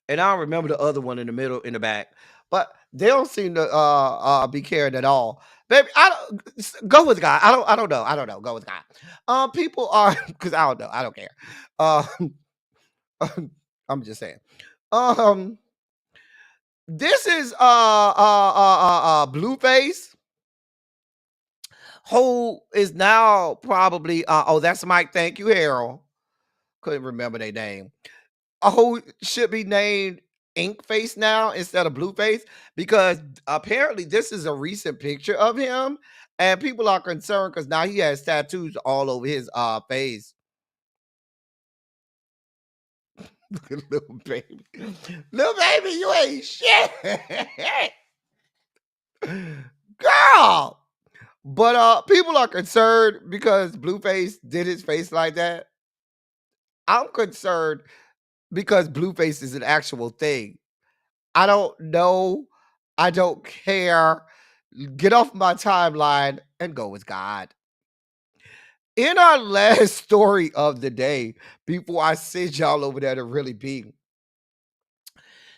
And I don't remember the other one in the middle in the back. But they don't seem to be caring at all. Baby, I don't go with God. I don't know. Go with God. People are because I don't know. I don't care. I'm just saying. This is Blueface, who is now probably that's Mike. Thank you, Harold. Couldn't remember their name. Who should be named Inkface now instead of Blueface, because apparently this is a recent picture of him and people are concerned because now he has tattoos all over his face. Look at little baby. Little baby, you ain't shit. Girl. But people are concerned because Blueface did his face like that. I'm concerned because Blueface is an actual thing. I don't know. I don't care. Get off my timeline and go with God. In our last story of the day, before I send y'all over there to really be.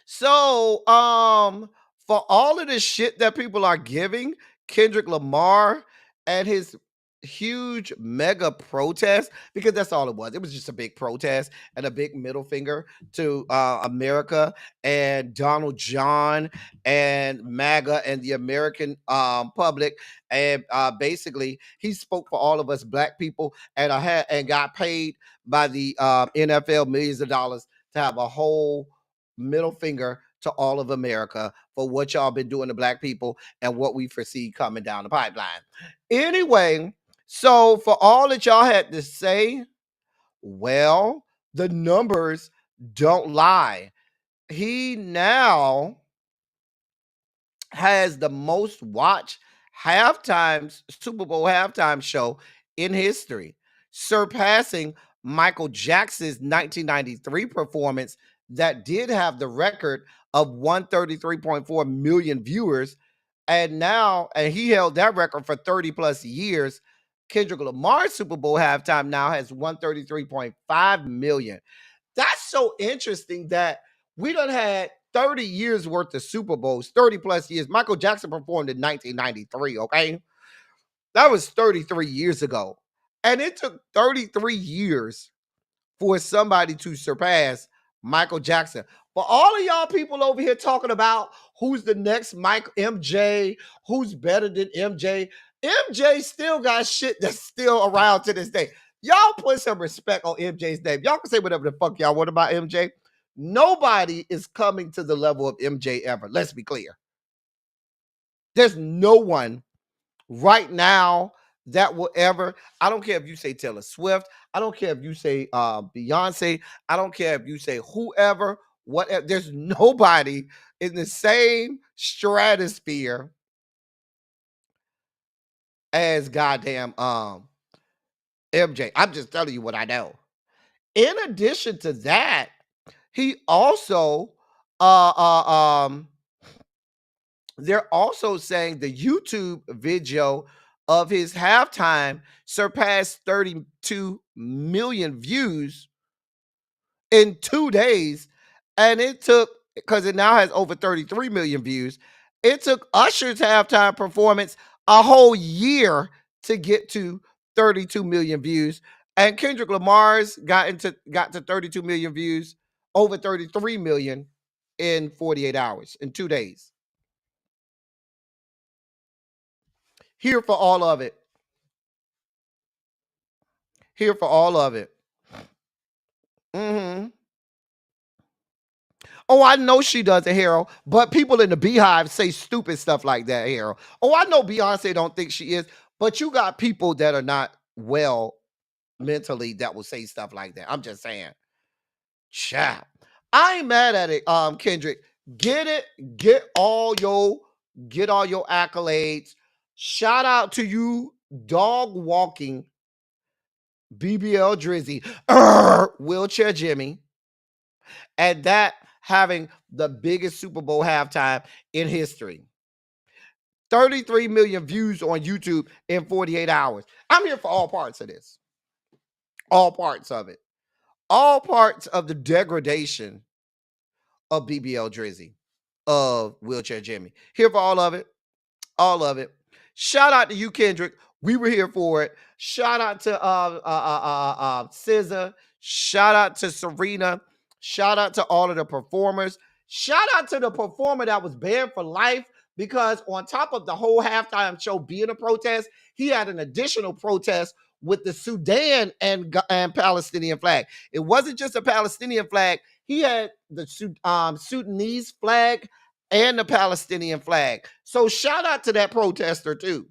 So, for all of the shit that people are giving Kendrick Lamar and his huge mega protest, because that's all it was. It was just a big protest and a big middle finger to America and Donald John and MAGA and the American public. And basically, he spoke for all of us black people and got paid by the NFL millions of dollars to have a whole middle finger to all of America for what y'all been doing to black people and what we foresee coming down the pipeline. Anyway, so for all that y'all had to say, well, the numbers don't lie. He now has the most watched Super Bowl halftime show in history, surpassing Michael Jackson's 1993 performance that did have the record of 133.4 million viewers And now, and he held that record for 30 plus years. Kendrick Lamar's Super Bowl halftime now has 133.5 million. That's so interesting that we done had 30 years worth of Super Bowls, 30 plus years. Michael Jackson performed in 1993, okay? That was 33 years ago. And it took 33 years for somebody to surpass Michael Jackson. But all of y'all people over here talking about who's the next MJ, who's better than MJ. MJ still got shit that's still around to this day. Y'all put some respect on MJ's name. Y'all can say whatever the fuck y'all want about MJ. Nobody is coming to the level of MJ ever. Let's be clear. There's no one right now that will ever, I don't care if you say Taylor Swift, I don't care if you say Beyonce, I don't care if you say whoever, whatever, there's nobody in the same stratosphere as goddamn MJ. I'm just telling you what I know. In addition to that, he also they're also saying the YouTube video of his halftime surpassed 32 million views in 2 days. And it took, because it now has over 33 million views, it took Usher's halftime performance a whole year to get to 32 million views. And Kendrick Lamar's got to 32 million views, over 33 million in 48 hours, in 2 days. Here for all of it. Here for all of it. Mm-hmm. Oh, I know she doesn't, Harold, but people in the Beehive say stupid stuff like that, Harold. Oh, I know Beyonce don't think she is, but you got people that are not well mentally that will say stuff like that. I'm just saying. Chap. I ain't mad at it, Kendrick. Get it, get all your accolades. Shout out to you, dog walking BBL Drizzy, wheelchair Jimmy, and that having the biggest Super Bowl halftime in history. 33 million views on YouTube in 48 hours. I'm here for all parts of this. All parts of it. All parts of the degradation of BBL Drizzy, of wheelchair Jimmy. Here for all of it. All of it. Shout out to you, Kendrick. We were here for it. Shout out to SZA. Shout out to Serena. Shout out to all of the performers. Shout out to the performer that was banned for life, because on top of the whole halftime show being a protest, he had an additional protest with the Sudan and Palestinian flag. It wasn't just a Palestinian flag. He had the Sudanese flag and the Palestinian flag. So shout out to that protester too.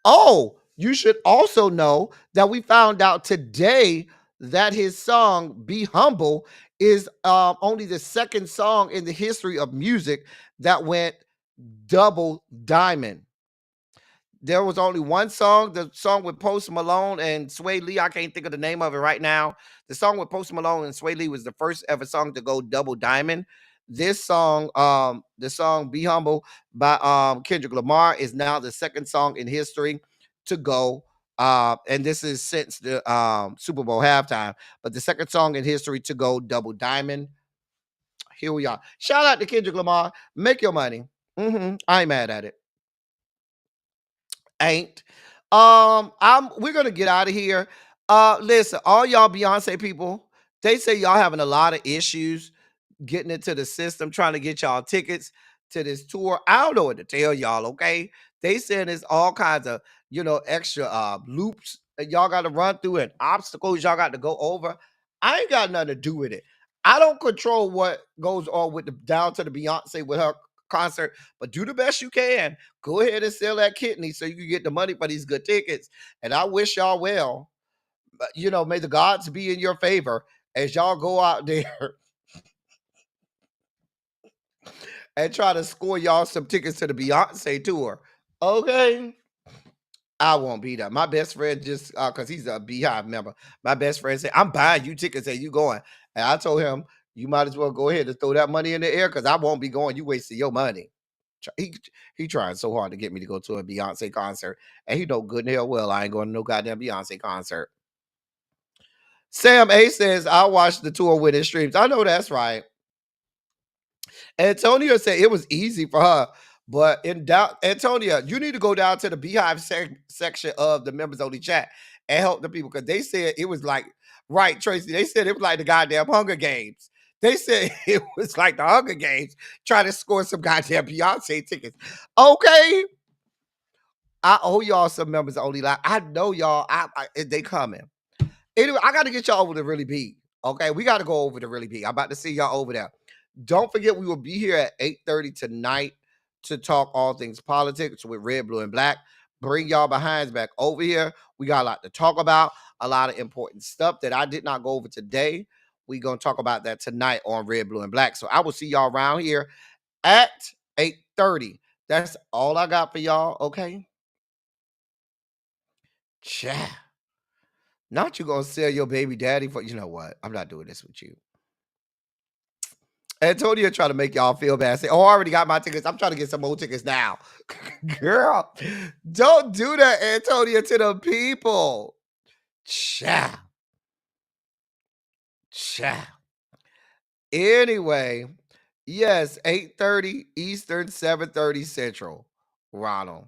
Oh, you should also know that we found out today that his song Be Humble is only the second song in the history of music that went double diamond. There was only one song, the song with Post Malone and Sway Lee. I can't think of the name of it right now. The song with Post Malone and Sway Lee was the first ever song to go double diamond. This song, the song Be Humble by Kendrick Lamar, is now the second song in history to go. And this is since the Super Bowl halftime, but the second song in history to go double diamond. Here we are. Shout out to Kendrick Lamar. Make your money. I ain't mad at it. Ain't. We're gonna get out of here. Listen, all y'all Beyonce people, they say y'all having a lot of issues getting into the system, trying to get y'all tickets to this tour. I don't know what to tell y'all, okay? They said there's all kinds of, extra loops that y'all got to run through and obstacles y'all got to go over. I ain't got nothing to do with it. I don't control what goes on with the down to the Beyonce with her concert, but do the best you can. Go ahead and sell that kidney so you can get the money for these good tickets. And I wish y'all well. But, may the gods be in your favor as y'all go out there and try to score y'all some tickets to the Beyonce tour. Okay? I won't be there. My best friend just, because he's a Beehive member, my best friend said, I'm buying you tickets and you going. And I told him, you might as well go ahead and throw that money in the air because I won't be going. You wasting your money. He trying so hard to get me to go to a Beyonce concert, and he know good and hell well I ain't going to no goddamn Beyonce concert. Sam A says, I watched the tour with his streams. I know that's right. Antonia said it was easy for her, but in doubt, Antonia, you need to go down to the Beehive section of the members only chat and help the people because they said it was like, right, Tracy, they said it was like the goddamn Hunger Games. They said it was like the Hunger Games trying to score some goddamn Beyonce tickets. Okay. I owe y'all some members only. Like, I know y'all, they coming. Anyway, I got to get y'all over to Really Be. Okay, we got to go over to Really Be. I'm about to see y'all over there. Don't forget, we will be here at 8:30 tonight to talk all things politics with Red, Blue, and Black. Bring y'all behinds back over here. We got a lot to talk about, a lot of important stuff that I did not go over today. We're going to talk about that tonight on Red, Blue, and Black. So I will see y'all around here at 8:30. That's all I got for y'all, okay? Chat. Not you gonna sell your baby daddy for, you know what? I'm not doing this with you. Antonia trying to make y'all feel bad. Say, oh, I already got my tickets. I'm trying to get some more tickets now. Girl, don't do that, Antonia, to the people. Cha. Anyway, yes, 8:30 Eastern, 7:30 Central. Ronald.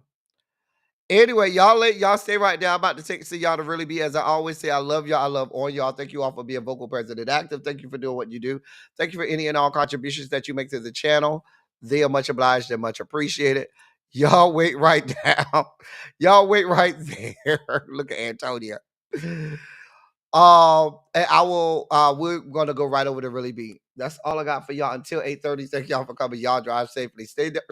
Anyway, y'all stay right there. I'm about to see y'all to Really Be. As I always say, I love y'all. I love all y'all. Thank you all for being vocal, present, and active. Thank you for doing what you do. Thank you for any and all contributions that you make to the channel. They are much obliged and much appreciated. Y'all wait right down. Y'all wait right there. Look at Antonia. And I will. We're gonna go right over to Really Be. That's all I got for y'all until 8:30. Thank y'all for coming. Y'all drive safely. Stay there.